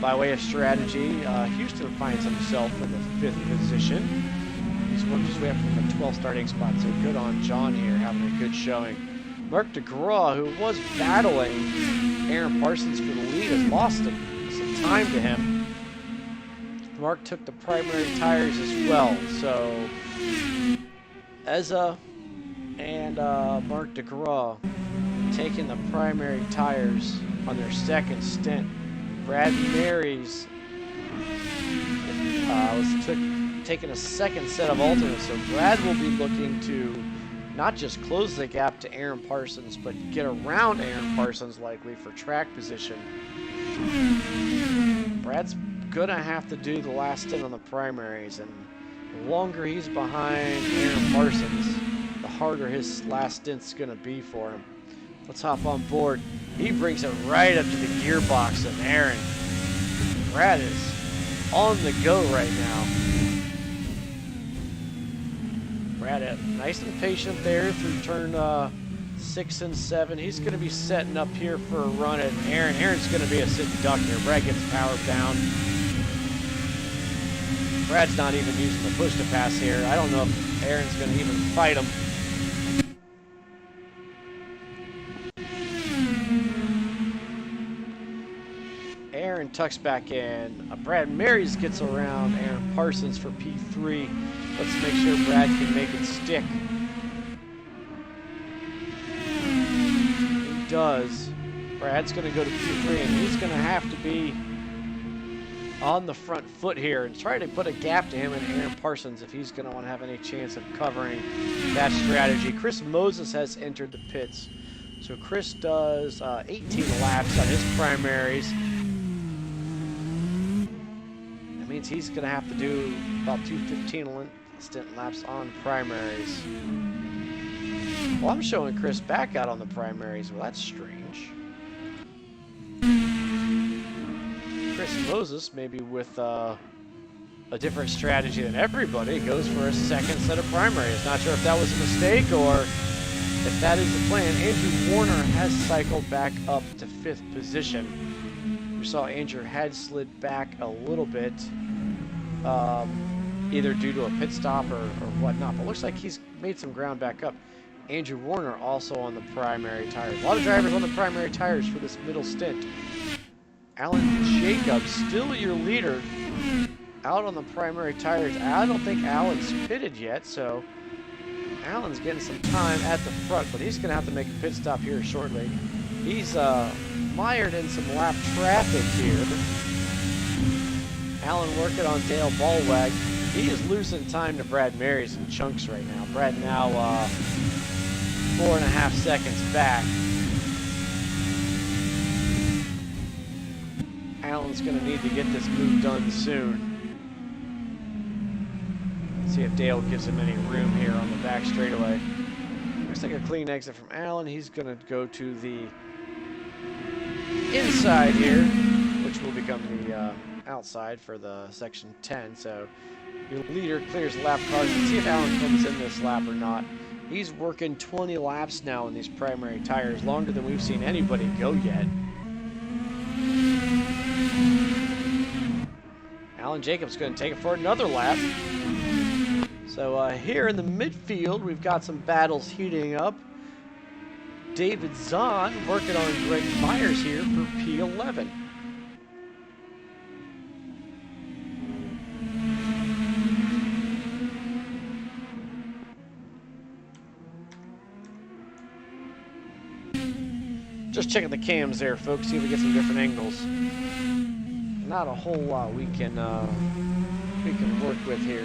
by way of strategy, Houston finds himself in the 5th position. He's worked his way up from the 12th starting spot, so good on John here, having a good showing. Mark DeGraw, who was battling Aaron Parsons for the lead, has lost some time to him. Mark took the primary tires as well, so Ezza and Mark DeGraw taking the primary tires on their second stint. Brad Marys taking a second set of alternates, so Brad will be looking to not just close the gap to Aaron Parsons, but get around Aaron Parsons likely for track position. Brad's gonna have to do the last stint on the primaries, and the longer he's behind Aaron Parsons, the harder his last stint's gonna be for him. Let's hop on board. He brings it right up to the gearbox of Aaron. Brad is on the go right now. Brad nice and patient there through turn 6 and 7. He's going to be setting up here for a run at Aaron. Aaron's going to be a sitting duck here. Brad gets power down. Brad's not even using the push to pass here. I don't know if Aaron's going to even fight him. Aaron tucks back in. Brad Marys gets around Aaron Parsons for P3. Let's make sure Brad can make it stick. He does. Brad's going to go to Q3, and he's going to have to be on the front foot here and try to put a gap to him and Aaron Parsons if he's going to want to have any chance of covering that strategy. Chris Moses has entered the pits. So Chris does 18 laps on his primaries. That means he's going to have to do about 2:15 stint laps on primaries. Well, I'm showing Chris back out on the primaries. Well, that's strange. Chris Moses, maybe with a different strategy than everybody, goes for a second set of primaries. Not sure if that was a mistake or if that is the plan. Andrew Warner has cycled back up to 5th position. We saw Andrew had slid back a little bit, either due to a pit stop or whatnot, but looks like he's made some ground back up. Andrew Warner also on the primary tires. A lot of drivers on the primary tires for this middle stint. Alan Jacobs, still your leader, out on the primary tires. I don't think Alan's pitted yet, so Alan's getting some time at the front, but he's going to have to make a pit stop here shortly. He's mired in some lap traffic here. Alan working on Dale Ballwag. He is losing time to Brad Marys in chunks right now. Brad now 4.5 seconds back. Alan's going to need to get this move done soon. Let's see if Dale gives him any room here on the back straightaway. Looks like a clean exit from Alan. He's going to go to the inside here, which will become the outside for the section 10. So your leader clears lap cars. Let's see if Alan comes in this lap or not. He's working 20 laps now in these primary tires, longer than we've seen anybody go yet. Alan Jacobs going to take it for another lap. So here in the midfield, we've got some battles heating up. David Zahn working on Greg Myers here for P11. Just checking the cams there, folks, see if we get some different angles. Not a whole lot we can work with here.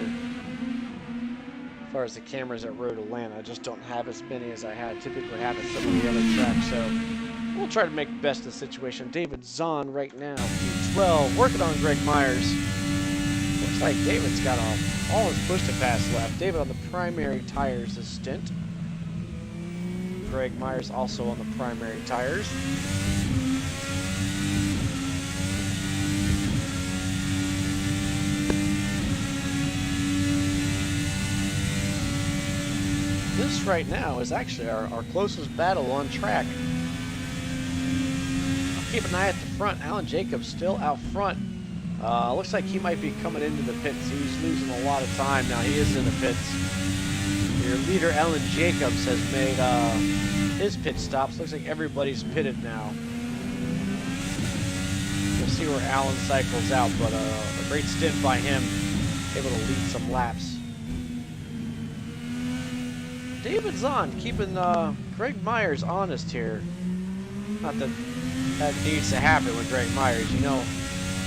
As far as the cameras at Road Atlanta, I just don't have as many as I typically have at some of the other tracks, so we'll try to make the best of the situation. David Zahn right now, P12, working on Greg Myers. Looks like David's got all his push to pass left. David on the primary tires this stint. Greg Myers also on the primary tires. This right now is actually our closest battle on track. Keep an eye at the front. Alan Jacobs still out front. Looks like he might be coming into the pits. He's losing a lot of time now. He is in the pits. Your leader, Alan Jacobs, has made his pit stops. Looks like everybody's pitted now. We'll see where Alan cycles out, but a great stint by him, able to lead some laps. David Zahn keeping Greg Myers honest here. Not that that needs to happen with Greg Myers. You know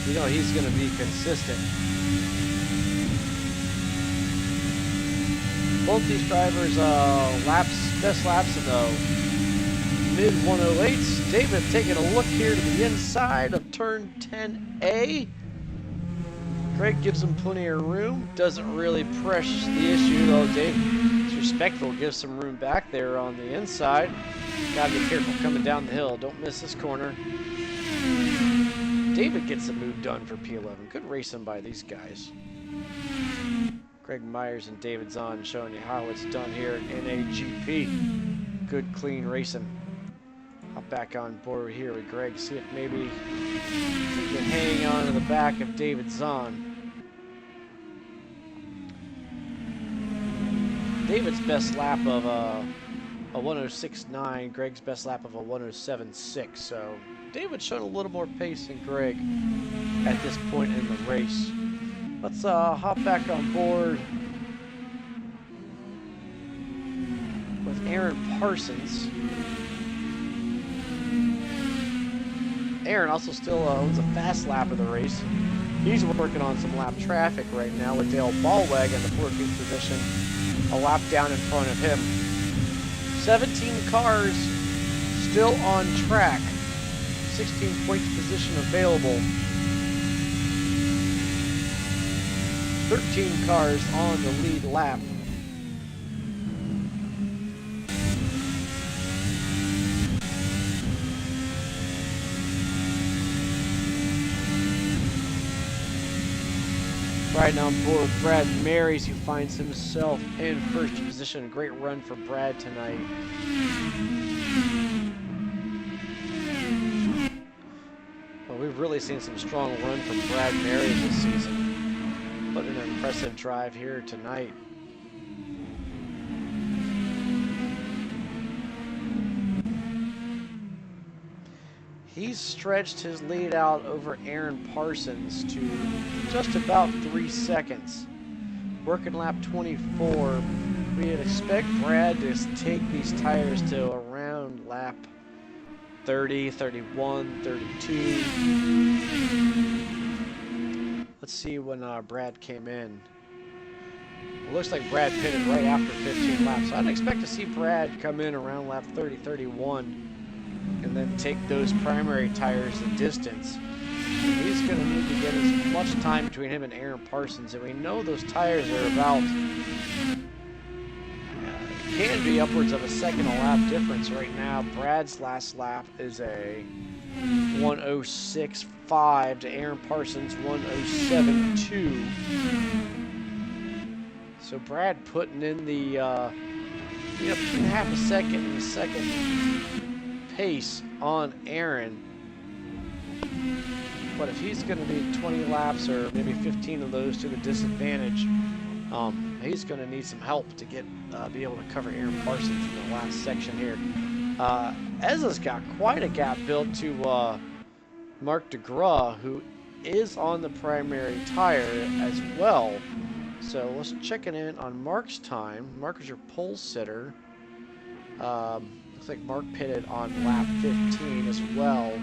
he's going to be consistent. Both these drivers best laps in the mid 108s. David taking a look here to the inside of turn 10A. Greg gives him plenty of room. Doesn't really press the issue though. Dave's respectful, gives some room back there on the inside. Gotta be careful coming down the hill. Don't miss this corner. David gets the move done for P11. Good racing by these guys. Greg Myers and David Zahn showing you how it's done here in NAGP. Good, clean racing. Hop back on board here with Greg. See if maybe we can hang on to the back of David Zahn. David's best lap of a 106.9. Greg's best lap of a 107.6. So David's showing a little more pace than Greg at this point in the race. Let's hop back on board with Aaron Parsons. Aaron also still owns a fast lap of the race. He's working on some lap traffic right now with Dale Ballweg in the 14th position, a lap down in front of him. 17 cars still on track. 16 points position available. 13 cars on the lead lap. Riding on board Brad Marys, who finds himself in first position. Great run for Brad tonight. Well, we've really seen some strong run from Brad Marys this season. Putting an impressive drive here tonight. He's stretched his lead out over Aaron Parsons to just about 3 seconds. Working lap 24. We'd expect Brad to take these tires to around lap 30, 31, 32. Let's see when Brad came in. It looks like Brad pitted right after 15 laps. So I'd expect to see Brad come in around lap 30, 31. And then take those primary tires the distance. He's going to need to get as much time between him and Aaron Parsons. And we know those tires are about, can be upwards of a second a lap difference right now. Brad's last lap is a 1:06.5 to Aaron Parsons' 1:07.2. So Brad putting in the, between half a second and a second pace on Aaron. But if he's going to need 20 laps or maybe 15 of those to the disadvantage, he's going to need some help to get be able to cover Aaron Parsons in the last section here. Ezra's got quite a gap built to Mark DeGraw, who is on the primary tire as well. So let's check in on Mark's time. Mark is your pole sitter. Looks like Mark pitted on lap 15 as well.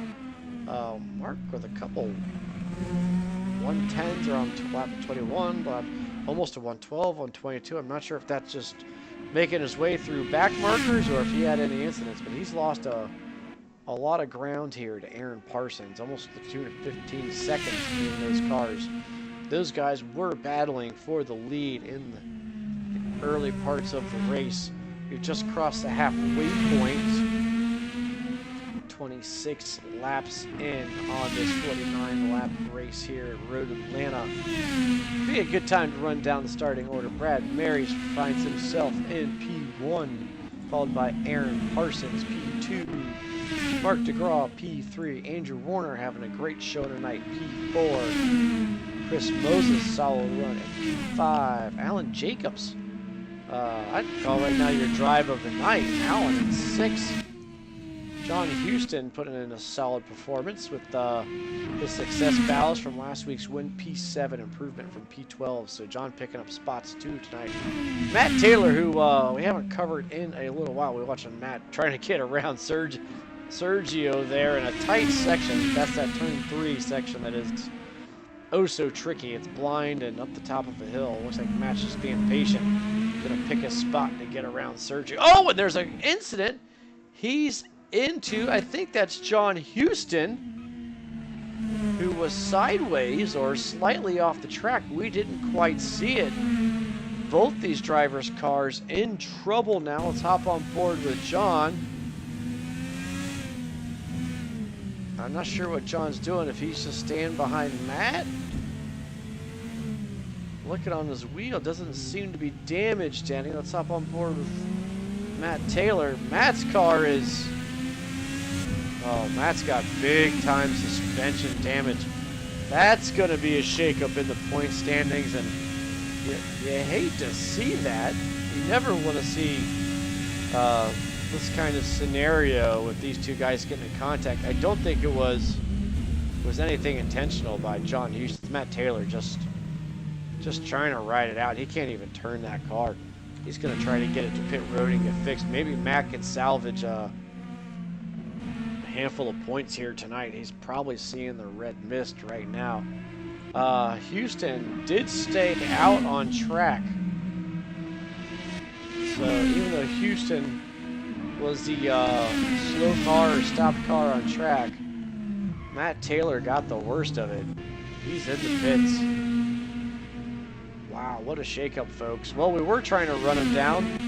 Mark with a couple 110s around lap 21, but almost a 112 on 22. I'm not sure if that's just making his way through back markers or if he had any incidents, but he's lost a lot of ground here to Aaron Parsons, almost the tune of 15 seconds between those cars. Those guys were battling for the lead in the early parts of the race. We've just crossed the halfway point. 26 laps in on this 49-lap race here at Road Atlanta. Be a good time to run down the starting order. Brad Marys finds himself in P1, followed by Aaron Parsons, P2. Mark DeGraw, P3. Andrew Warner having a great show tonight, P4. Chris Moses, solid run at P5. Alan Jacobs, I'd call right now your drive of the night. Alan in 6. John Houston putting in a solid performance with his success ballast from last week's win, P7 improvement from P12. So John picking up spots too tonight. Matt Taylor, who we haven't covered in a little while. We're watching Matt trying to get around Sergio there in a tight section. That's that turn 3 section that is oh so tricky. It's blind and up the top of a hill. Looks like Matt's just being patient. Gonna pick a spot to get around Sergio. Oh, and there's an incident. He's into, I think that's John Houston, who was sideways or slightly off the track. We didn't quite see it. Both these drivers' cars in trouble now. Let's hop on board with John. I'm not sure what John's doing, if he's just staying behind Matt. Looking on his wheel, doesn't seem to be damaged any. Let's hop on board with Matt Taylor. Matt's car is, oh, Matt's got big time suspension damage. That's going to be a shakeup in the point standings, and you hate to see that. You never want to see this kind of scenario with these two guys getting in contact. I don't think it was anything intentional by John Houston. It's Matt Taylor just trying to ride it out. He can't even turn that car. He's going to try to get it to pit road and get fixed. Maybe Matt can salvage handful of points here tonight. He's probably seeing the red mist right now. Houston did stay out on track. So even though Houston was the slow car or stopped car on track, Matt Taylor got the worst of it. He's in the pits. Wow, what a shakeup, folks. Well, we were trying to run him down.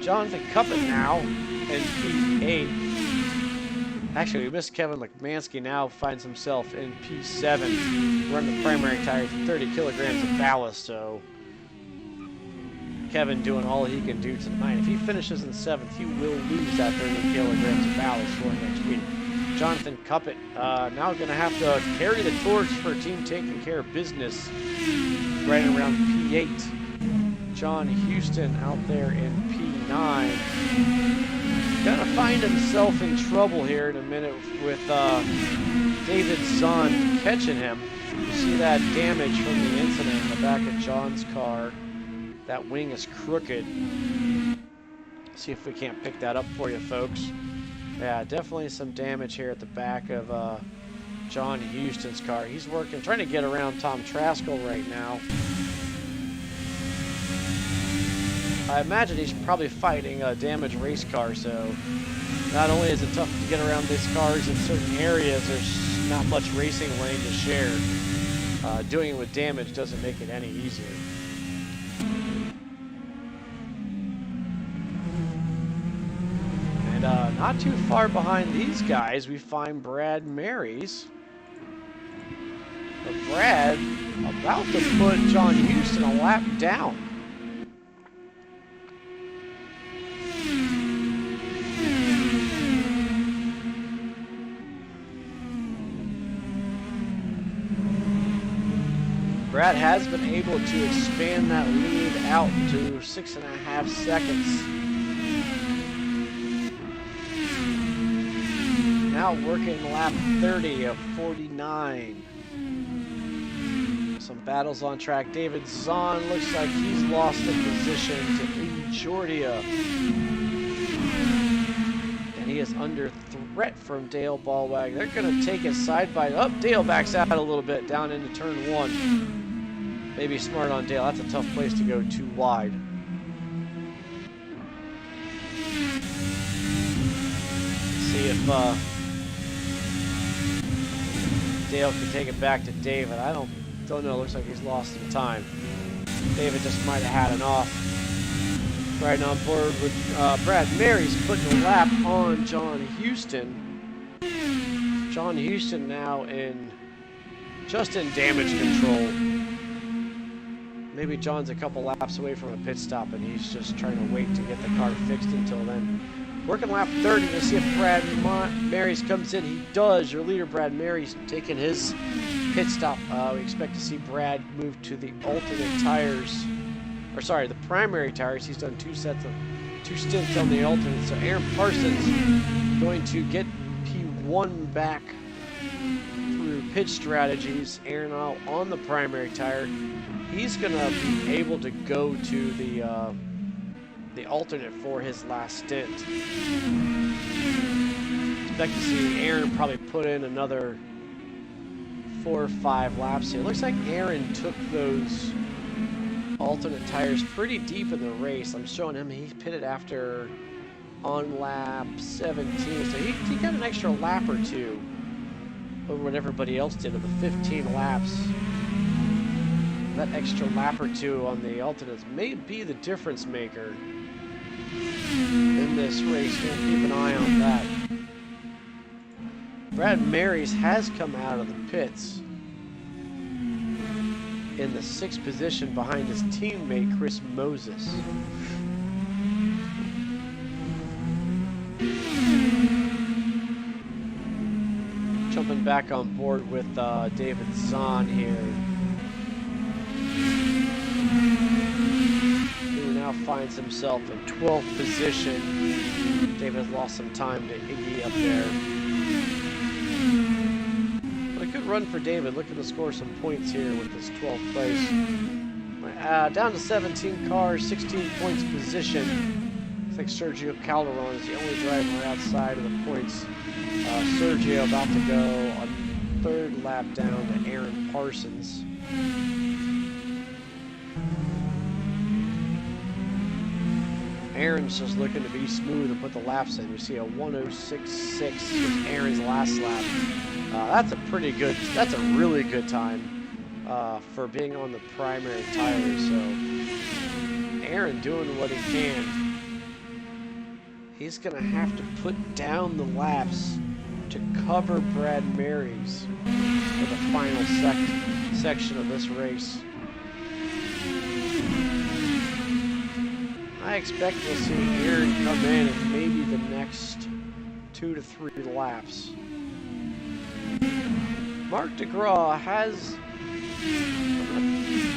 Jonathan Cuppett now in P8. Actually, we missed Kevin McManski. Now finds himself in P7. Running the primary tire for 30 kilograms of ballast, so Kevin doing all he can do tonight. If he finishes in 7th, he will lose that 30 kilograms of ballast for next week. Jonathan Cuppett now going to have to carry the torch for a team taking care of business right around P8. John Houston out there in P9. Gonna find himself in trouble here in a minute with David Zahn catching him. You see that damage from the incident in the back of John's car. That wing is crooked. See if we can't pick that up for you, folks. Yeah, definitely some damage here at the back of John Houston's car. He's working, trying to get around Tom Traskell right now. I imagine he's probably fighting a damaged race car, so not only is it tough to get around these cars in certain areas, there's not much racing lane to share. Doing it with damage doesn't make it any easier. And not too far behind these guys, we find Brad Marys. But Brad about to put John Houston a lap down. Brad has been able to expand that lead out to 6.5 seconds. Now working lap 30 of 49. Some battles on track. David Zahn looks like he's lost a position to Lee Jordia. And he is under threat from Dale Ballwag. They're going to take it side by side. Oh, Dale backs out a little bit down into turn 1. Maybe smart on Dale. That's a tough place to go too wide. See if Dale can take it back to David. I don't know. Looks like he's lost some time. David just might have had an off. Riding on board with Brad Marys putting a lap on John Houston. John Houston now just in damage control. Maybe John's a couple laps away from a pit stop and he's just trying to wait to get the car fixed until then. Working lap 30 to see if Brad Marys comes in. He does. Your leader, Brad Marys, taking his pit stop. We expect to see Brad move to the alternate tires. Or sorry, the primary tires. He's done two stints on the alternate. So Aaron Parsons going to get P1 back through pitch strategies. Aaron out on the primary tire. He's going to be able to go to the alternate for his last stint. Expect to see Aaron probably put in another 4 or 5 laps here. Looks like Aaron took those alternate tires pretty deep in the race. I'm showing him he pitted after on lap 17, so he got an extra lap or two over what everybody else did of the 15 laps. That extra lap or two on the alternates may be the difference maker in this race. We'll keep an eye on that. Brad Marys has come out of the pits in the 6th position behind his teammate Chris Moses. Jumping back on board with David Zahn here. Who now finds himself in 12th position. David lost some time to Iggy up there. But a good run for David, looking to score some points here with this 12th place. Down to 17 cars, 16 points position. think Sergio Calderon is the only driver outside of the points. Sergio about to go a third lap down to Aaron Parsons. Aaron's just looking to be smooth and put the laps in. You see a 106.6 with Aaron's last lap. That's a really good time for being on the primary tires. So Aaron doing what he can. He's going to have to put down the laps to cover Brad Mary's for the final section of this race. I expect we'll see Aaron come in in maybe the next 2 to 3 laps. Mark DeGraw has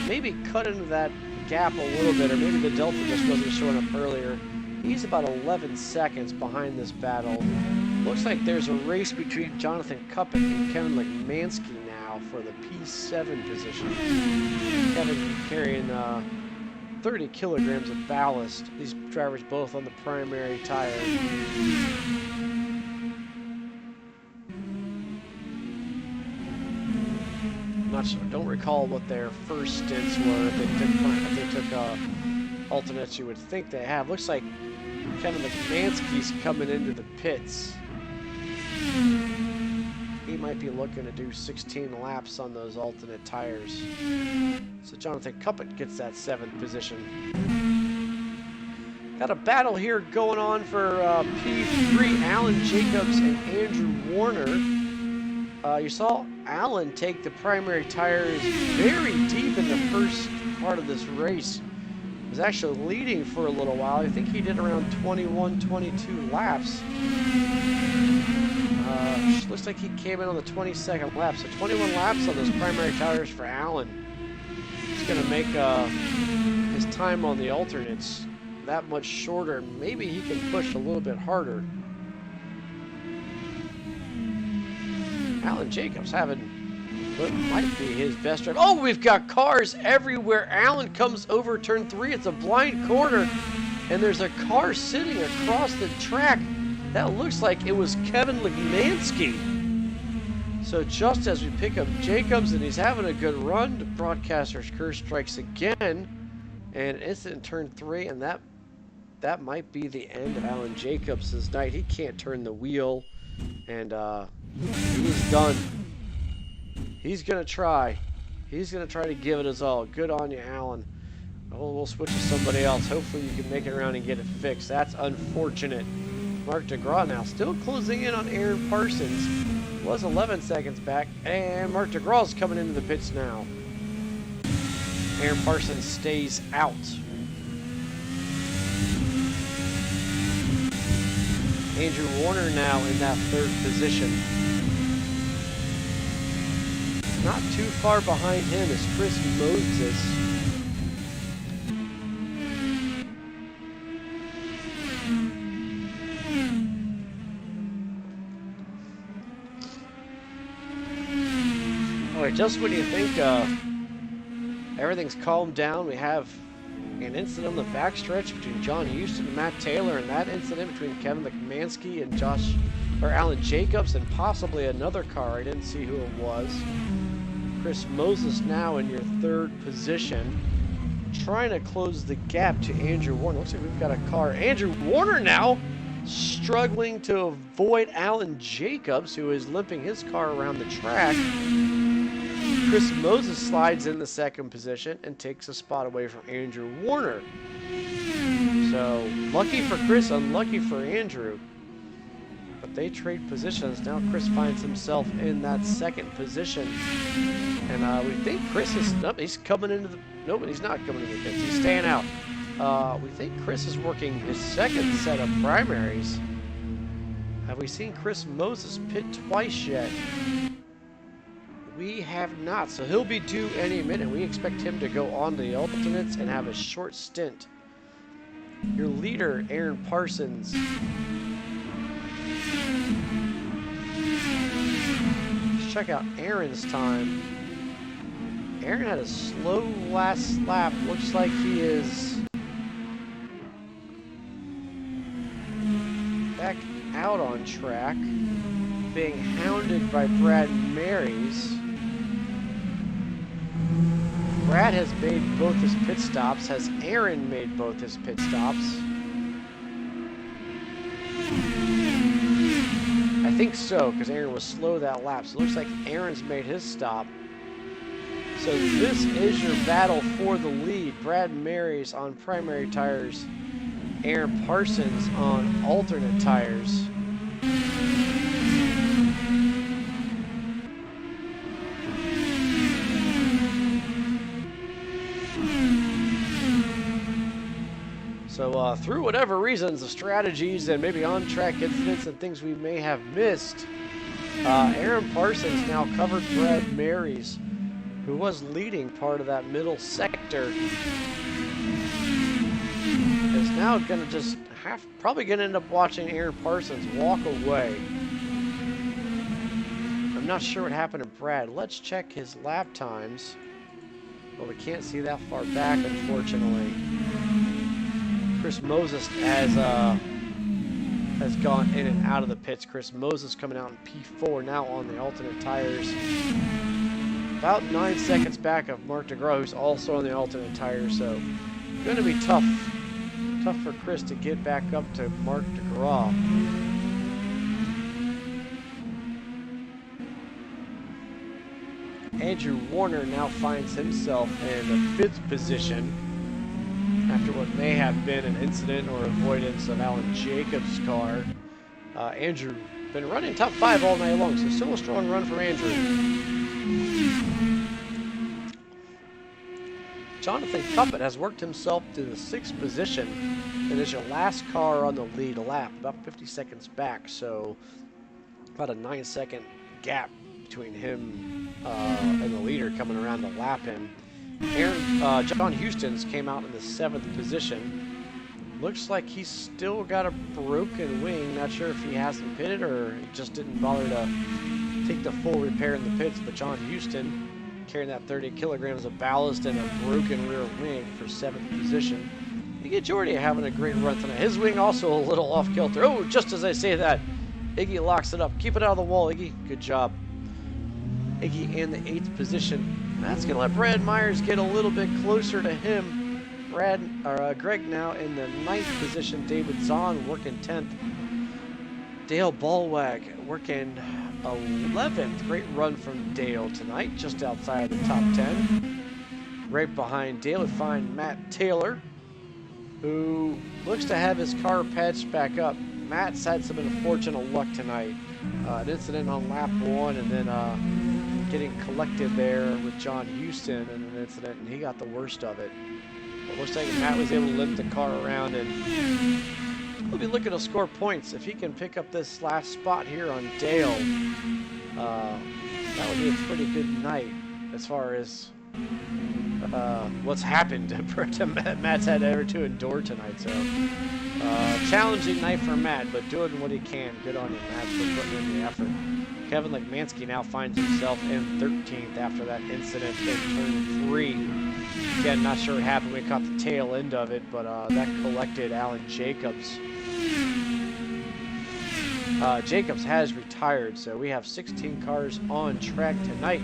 maybe cut into that gap a little bit, or maybe the delta just wasn't showing up earlier. He's about 11 seconds behind this battle. Looks like there's a race between Jonathan Cuppett and Kevin Lekmansky now for the P7 position. Kevin carrying 30 kilograms of ballast. These drivers both on the primary tire. Not sure, don't recall what their first stints were. If they took alternates, you would think they have. Looks like Kevin Lekmansky's coming into the pits. He might be looking to do 16 laps on those alternate tires. So Jonathan Cuppett gets that 7th position. Got a battle here going on for P3, Alan Jacobs and Andrew Warner. You saw Alan take the primary tires very deep in the first part of this race. He was actually leading for a little while. I think he did around 21, 22 laps. Looks like he came in on the 22nd lap. So 21 laps on those primary tires for Alan. It's going to make his time on the alternates that much shorter. Maybe he can push a little bit harder. Alan Jacobs having what might be his best drive. Oh, we've got cars everywhere. Alan comes over turn 3. It's a blind corner, and there's a car sitting across the track. That looks like it was Kevin Lekmansky. So just as we pick up Jacobs, and he's having a good run, the broadcaster's curse strikes again, and it's in turn 3, and that might be the end of Alan Jacobs' night. He can't turn the wheel, and he's done. He's gonna try. He's gonna try to give it his all. Good on you, Alan. Oh, we'll switch to somebody else. Hopefully you can make it around and get it fixed. That's unfortunate. Mark DeGraw now still closing in on Aaron Parsons. Was 11 seconds back, and Mark DeGraw's coming into the pits now. Aaron Parsons stays out. Andrew Warner now in that 3rd position. Not too far behind him is Chris Moses. Just when you think everything's calmed down, we have an incident on the backstretch between John Houston and Matt Taylor, and that incident between Kevin Lekmansky and Alan Jacobs, and possibly another car. I didn't see who it was. Chris Moses now in your 3rd position, trying to close the gap to Andrew Warner. Looks like we've got a car. Andrew Warner now struggling to avoid Alan Jacobs, who is limping his car around the track. Chris Moses slides in the 2nd position and takes a spot away from Andrew Warner. So, lucky for Chris, unlucky for Andrew. But they trade positions. Now Chris finds himself in that 2nd position. And we think Chris is... Nope, he's coming into the... Nope, he's not coming into the pits. He's staying out. We think Chris is working his 2nd set of primaries. Have we seen Chris Moses pit twice yet? We have not, so he'll be due any minute. We expect him to go on the alternates and have a short stint. Your leader, Aaron Parsons. Let's check out Aaron's time. Aaron had a slow last lap. Looks like he is back out on track, being hounded by Brad Marys. Brad has made both his pit stops. Has Aaron made both his pit stops? I think so, because Aaron was slow that lap. So it looks like Aaron's made his stop. So this is your battle for the lead. Brad Marys on primary tires. Aaron Parsons on alternate tires. So through whatever reasons, the strategies and maybe on-track incidents and things we may have missed, Aaron Parsons now covered Brad Marys, who was leading part of that middle sector. Is now going to just probably going to end up watching Aaron Parsons walk away. I'm not sure what happened to Brad. Let's check his lap times. Well, we can't see that far back, unfortunately. Chris Moses has gone in and out of the pits. Chris Moses coming out in P4 now on the alternate tires. About 9 seconds back of Mark DeGraw, who's also on the alternate tires. So going to be tough for Chris to get back up to Mark DeGraw. Andrew Warner now finds himself in the 5th position after what may have been an incident or avoidance of Alan Jacobs' car. Andrew been running top 5 all night long, so still a strong run for Andrew. Jonathan Cuppett has worked himself to the 6th position and is your last car on the lead lap, about 50 seconds back, so about a 9-second gap between him and the leader coming around to lap him. John Houston's came out in the 7th position. Looks like he's still got a broken wing. Not sure if he hasn't pitted or he just didn't bother to take the full repair in the pits, but John Houston carrying that 30 kilograms of ballast and a broken rear wing for 7th position. Iggy Jordy having a great run tonight. His wing also a little off kilter. Oh, just as I say that, Iggy locks it up. Keep it out of the wall, Iggy. Good job. Iggy in the 8th position. That's going to let Brad Myers get a little bit closer to him. Greg now in the 9th position. David Zahn working 10th. Dale Ballwag working 11th. Great run from Dale tonight, just outside of the top 10. Right behind Dale, we find Matt Taylor, who looks to have his car patched back up. Matt's had some unfortunate luck tonight. An incident on lap 1 and then getting collected there with John Houston in an incident, and he got the worst of it. But looks like Matt was able to lift the car around, and we'll be looking to score points. If he can pick up this last spot here on Dale, that would be a pretty good night as far as what's happened to Matt's had ever to endure tonight. So challenging night for Matt, but doing what he can. Good on you, Matt, for putting in the effort. Kevin Lekmansky now finds himself in 13th after that incident in turn 3. Again, not sure what happened. We caught the tail end of it, but that collected Alan Jacobs. Jacobs has retired, so we have 16 cars on track tonight.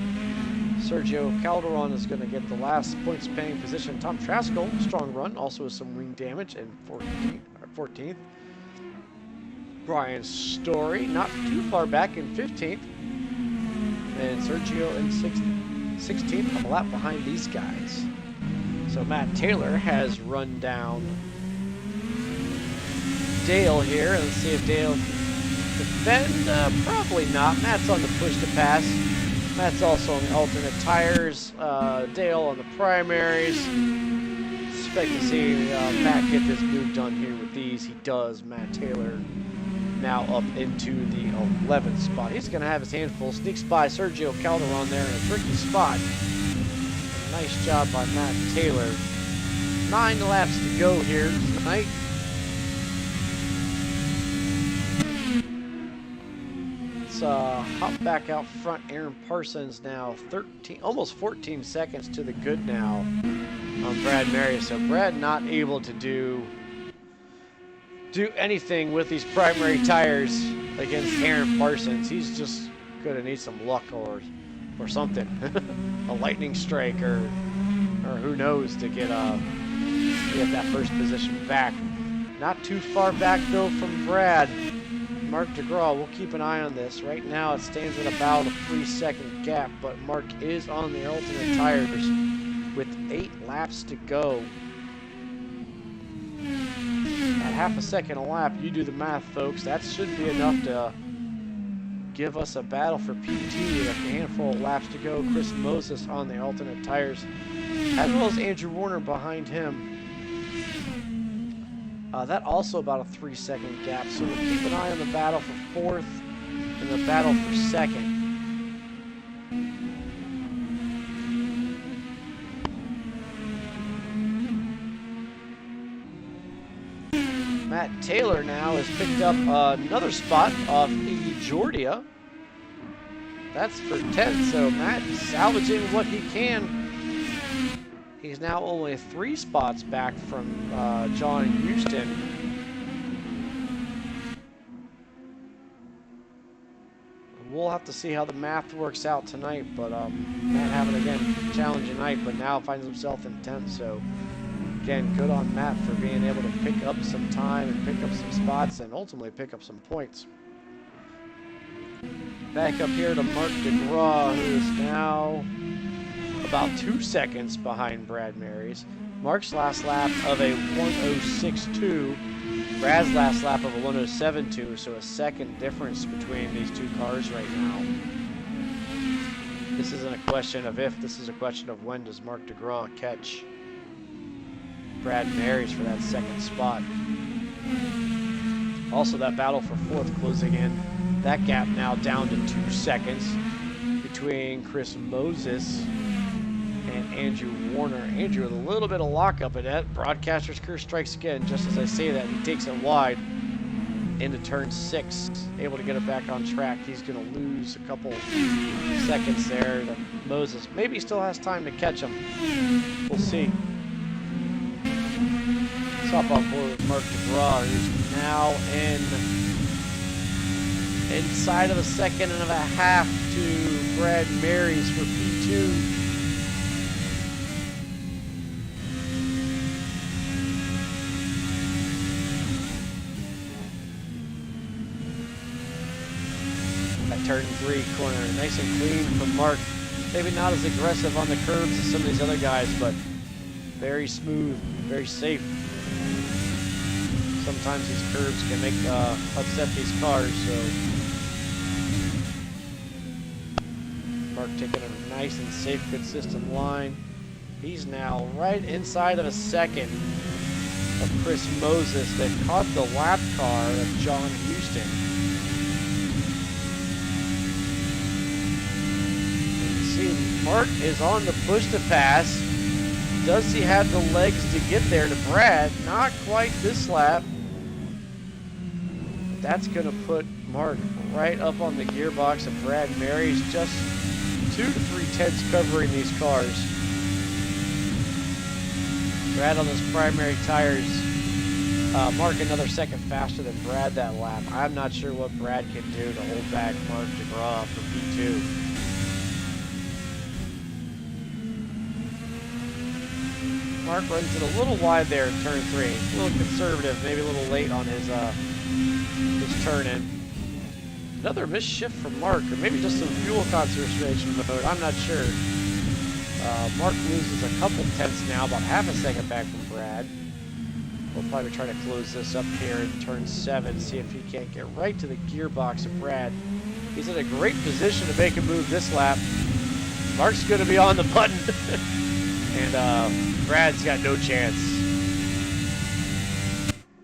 Sergio Calderon is going to get the last points paying position. Tom Traskell, strong run, also with some wing damage in 14th. Brian Story, not too far back in 15th. And Sergio in 16th, a lap behind these guys. So Matt Taylor has run down Dale here. Let's see if Dale can defend. Probably not. Matt's on the push to pass. Matt's also on the alternate tires. Dale on the primaries. Expect to see Matt get this move done here with these. He does. Matt Taylor now up into the 11th spot. He's going to have his handful. Sneaks by Sergio Calderon there in a tricky spot. Nice job by Matt Taylor. 9 laps to go here tonight. Let's hop back out front. Aaron Parsons now almost 14 seconds to the good now. on Brad Marys. So Brad not able to do do anything with these primary tires against Aaron Parsons. He's just going to need some luck or something. A lightning strike or who knows to get that first position back. Not too far back though from Brad. Mark DeGraw, we'll keep an eye on this. Right now it stands at about a 3-second gap, but Mark is on the alternate tires with 8 laps to go. At half a second a lap, you do the math, folks. That should be enough to give us a battle for PT with a handful of laps to go. Chris Moses on the alternate tires, as well as Andrew Warner behind him. That also about a 3-second gap, so we'll keep an eye on the battle for 4th and the battle for 2nd. Matt Taylor now has picked up another spot off Iggy Jordia. That's for 10th, so Matt salvaging what he can. He's now only 3 spots back from John Houston. We'll have to see how the math works out tonight, but Matt having, again, a challenging night, but now finds himself in 10th, so again, good on Matt for being able to pick up some time and pick up some spots and ultimately pick up some points. Back up here to Mark DeGraw, who is now about 2 seconds behind Brad Marys. Mark's last lap of a 1:06.2, Brad's last lap of a 1:07.2, so a second difference between these two cars right now. This isn't a question of if, this is a question of when does Mark DeGraw catch Brad Marys for that second spot. Also, that battle for 4th closing in. That gap now down to 2 seconds between Chris Moses and Andrew Warner. Andrew with a little bit of lockup in that. Broadcaster's curse strikes again. Just as I say that, he takes it wide into turn 6. Able to get it back on track. He's going to lose a couple seconds there to Moses. Maybe he still has time to catch him. We'll see. Let's hop on board with Mark DeGraw, who's now inside of a second and a half to Brad Marys for P2. That turn 3 corner, nice and clean from Mark. Maybe not as aggressive on the curbs as some of these other guys, but very smooth, very safe. Sometimes these curves can make upset these cars, so Mark taking a nice and safe, consistent line. He's now right inside of a second of Chris Moses that caught the lap car of John Houston. You see, Mark is on the push to pass. Does he have the legs to get there to Brad? Not quite this lap. That's going to put Mark right up on the gearbox of Brad Marys, just 2 to 3 tenths covering these cars. Brad on those primary tires. Mark another second faster than Brad that lap. I'm not sure what Brad can do to hold back Mark DeGraw for P2. Mark runs it a little wide there in turn 3. A little conservative, maybe a little late on his turn in. Another missed shift from Mark, or maybe just some fuel conservation mode. I'm not sure. Mark loses a couple tenths now, about half a second back from Brad. We'll probably try to close this up here in turn 7, see if he can't get right to the gearbox of Brad. He's in a great position to make a move this lap. Mark's going to be on the button. And Brad's got no chance.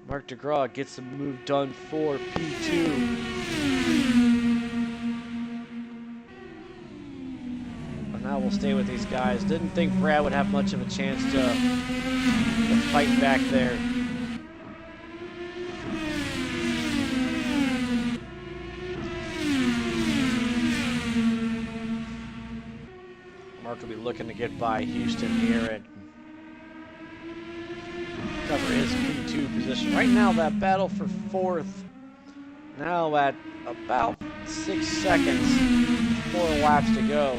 Mark DeGraw gets the move done for P2. But now we'll stay with these guys. Didn't think Brad would have much of a chance to fight back there. Mark will be looking to get by Houston here and cover his P2 position. position. Right now, that battle for 4th, now at about 6 seconds, 4 laps to go.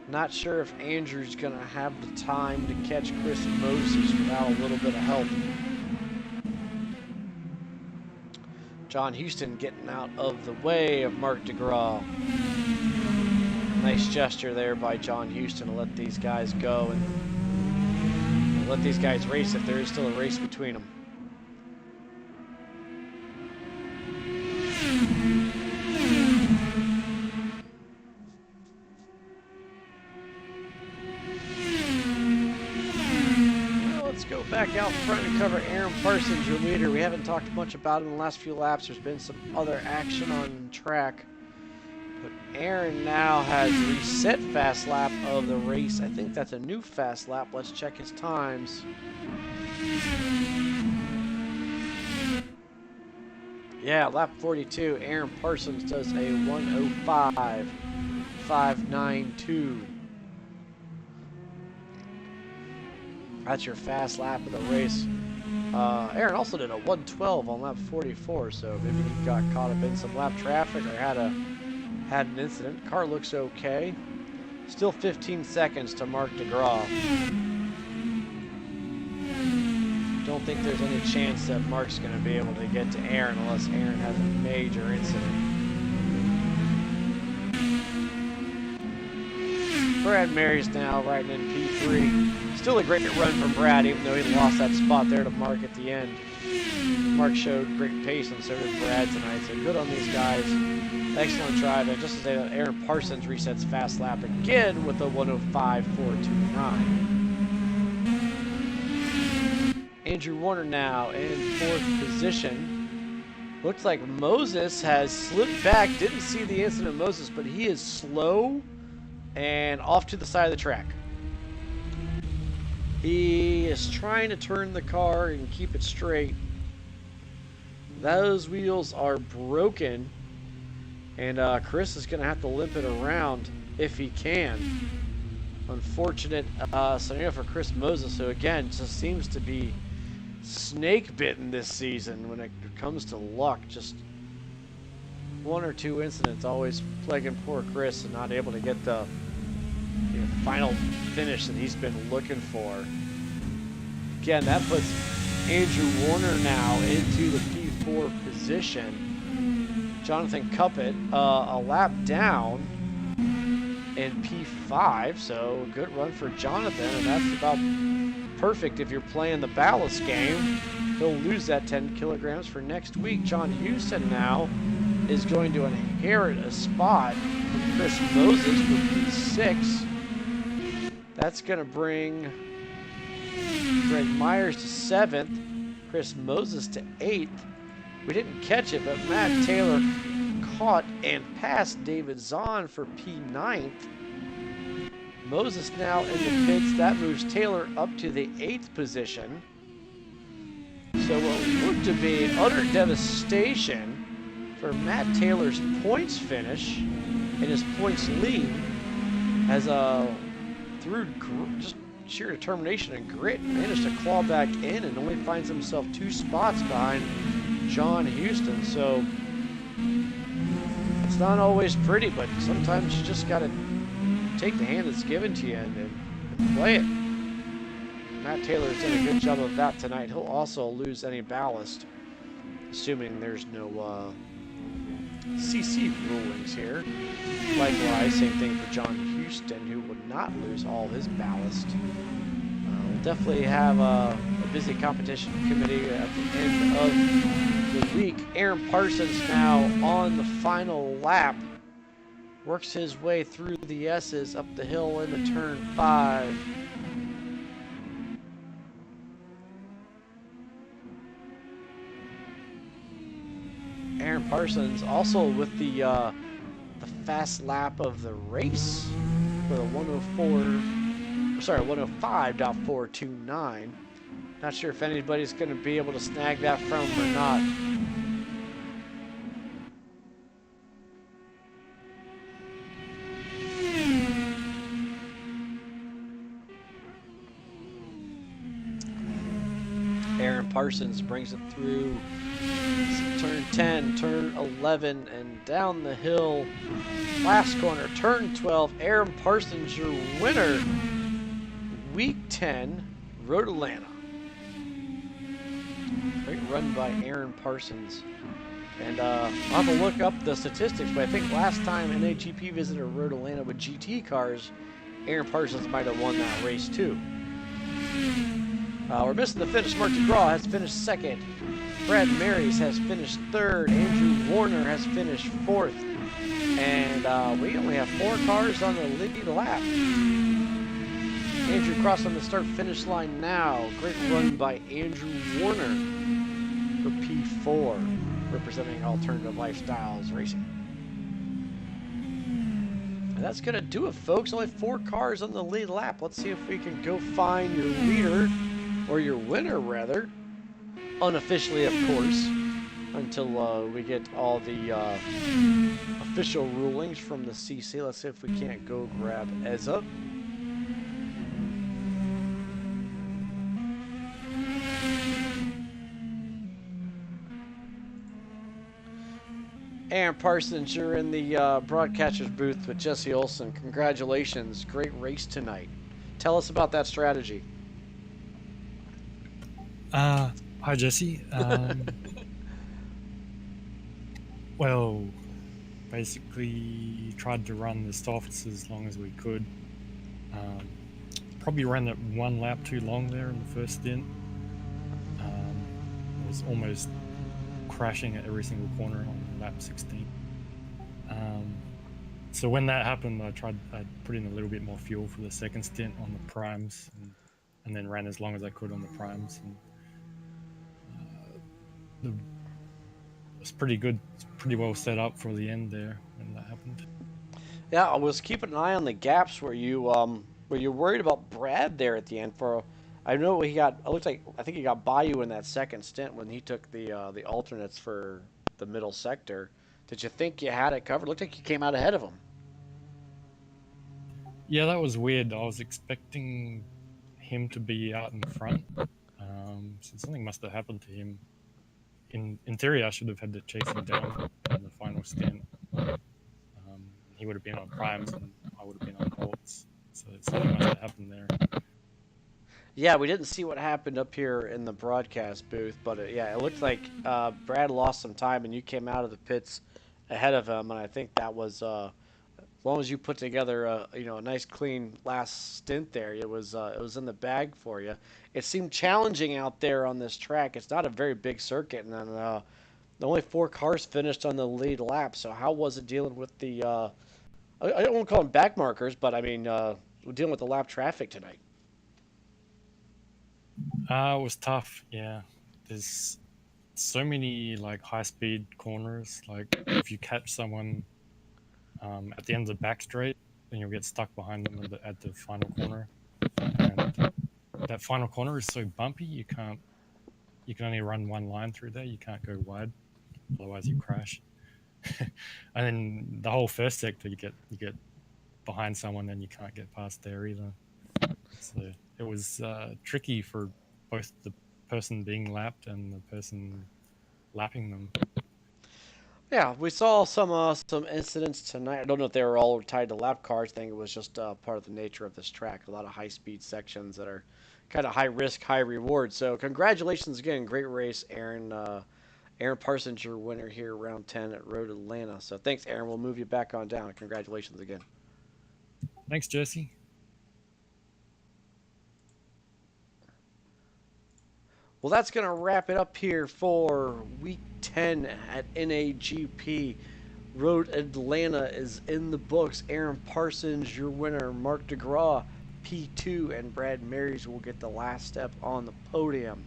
Not sure if Andrew's going to have the time to catch Chris Moses without a little bit of help. John Houston getting out of the way of Mark DeGraw. Nice gesture there by John Houston to let these guys go and let these guys race if there is still a race between them. Back out front and cover Aaron Parsons, your leader. We haven't talked much about him in the last few laps. There's been some other action on track. But Aaron now has reset fast lap of the race. I think that's a new fast lap. Let's check his times. Yeah, lap 42. Aaron Parsons does a 1:05.592. That's your fast lap of the race. Aaron also did a 1:12 on lap 44, so maybe he got caught up in some lap traffic or had an incident. Car looks okay. Still 15 seconds to Mark DeGraw. Don't think there's any chance that Mark's going to be able to get to Aaron unless Aaron has a major incident. Brad Mary's now riding in P3. Still a great run from Brad, even though he lost that spot there to Mark at the end. Mark showed great pace, and so did Brad tonight. So good on these guys. Excellent drive. And just as Aaron Parsons resets fast lap again with a 1:05.429. Andrew Warner now in 4th position. Looks like Moses has slipped back. Didn't see the incident of Moses, but he is slow and off to the side of the track. He is trying to turn the car and keep it straight. Those wheels are broken, and Chris is going to have to limp it around if he can. Unfortunate scenario for Chris Moses, who again just seems to be snake bitten this season when it comes to luck. Just 1 or 2 incidents always plaguing poor Chris and not able to get the final finish that he's been looking for. Again, that puts Andrew Warner now into the P4 position. Jonathan Cuppett a lap down in P5, so a good run for Jonathan, and that's about perfect if you're playing the ballast game. He'll lose that 10 kilograms for next week. John Houston now is going to inherit a spot from Chris Moses for P6. That's going to bring Greg Myers to 7th, Chris Moses to 8th. We didn't catch it, but Matt Taylor caught and passed David Zahn for P9th. Moses now in the pits. That moves Taylor up to the 8th position. So what looked to be utter devastation for Matt Taylor's points finish and his points lead as through just sheer determination and grit managed to claw back in and only finds himself 2 spots behind John Houston. So it's not always pretty, but sometimes you just got to take the hand that's given to you and play it. Matt Taylor's done a good job of that tonight. He'll also lose any ballast, assuming there's no CC rulings here. Likewise, same thing for John Houston, who would not lose all his ballast. We'll definitely have a busy competition committee at the end of the week. Aaron Parsons now on the final lap. Works his way through the S's up the hill into turn 5. Aaron Parsons also with the fast lap of the race for the 1:05.429. Not sure if anybody's going to be able to snag that from him or not. Aaron Parsons brings it through turn 10, turn 11, and down the hill. Last corner, turn 12. Aaron Parsons, your winner. Week 10, Road Atlanta. Great run by Aaron Parsons. And I'll have to look up the statistics, but I think last time NAGP visited Road Atlanta with GT cars, Aaron Parsons might have won that race too. We're missing the finish. Mark DeGraw has finished second. Brad Marys has finished third. Andrew Warner has finished fourth. And we only have 4 cars on the lead lap. Andrew crossed on the start-finish line now. Great run by Andrew Warner for P4, representing Alternative Lifestyles Racing. And that's going to do it, folks. Only 4 cars on the lead lap. Let's see if we can go find your leader, or your winner, rather. Unofficially, of course, until we get all the official rulings from the CC. Let's see if we can't go grab Ezza. Aaron Parsons, you're in the broadcaster's booth with Jesse Olson. Congratulations. Great race tonight. Tell us about that strategy. Hi, Jesse. Well, basically tried to run the softs as long as we could. Probably ran that 1 lap too long there in the first stint. Was almost crashing at every single corner on lap 16. So when that happened, I put in a little bit more fuel for the second stint on the primes, and then ran as long as I could on the primes. And, it was pretty good, pretty well set up for the end there when that happened. Yeah, I was keeping an eye on the gaps. Were you worried about Brad there at the end? I know he got. It looks like I think he got by you in that second stint when he took the alternates for the middle sector. Did you think you had it covered? Looked like you came out ahead of him. Yeah, that was weird. I was expecting him to be out in front. So something must have happened to him. In theory, I should have had to chase him down in the final stint. He would have been on primes and I would have been on quartz. So something must have happened there. Yeah, we didn't see what happened up here in the broadcast booth, but it looked like Brad lost some time and you came out of the pits ahead of him, and I think that was as long as you put together a nice clean last stint there, it was in the bag for you. It seemed challenging out there on this track. It's not a very big circuit, and then the only 4 cars finished on the lead lap. So how was it dealing with the I don't want to call them back markers, but I mean dealing with the lap traffic tonight? It was tough. Yeah, there's so many like high-speed corners. Like if you catch someone at the end of the back straight, then you'll get stuck behind them at the final corner. And that final corner is so bumpy, you can only run 1 line through there. You can't go wide, otherwise you crash. And then the whole first sector, you get behind someone, and you can't get past there either. So it was tricky for both the person being lapped and the person lapping them. Yeah, we saw some incidents tonight. I don't know if they were all tied to lap cars. I think it was just part of the nature of this track. A lot of high-speed sections that are kind of high risk, high reward. So congratulations again. Great race, Aaron. Aaron Parsons, your winner here, round 10 at Road Atlanta. So thanks, Aaron. We'll move you back on down. Congratulations again. Thanks, Jesse. Well, that's going to wrap it up here for week 10 at NAGP. Road Atlanta is in the books. Aaron Parsons, your winner. Mark DeGraw, P2, and Brad Marys will get the last step on the podium.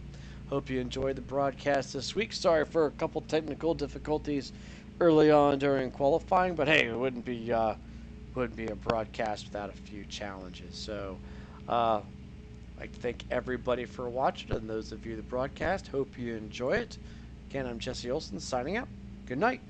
Hope you enjoyed the broadcast this week. Sorry for a couple technical difficulties early on during qualifying, but hey, it wouldn't be a broadcast without a few challenges. So, I'd like to thank everybody for watching, and those of you that broadcast, hope you enjoy it. Again, I'm Jesse Olson signing out. Good night.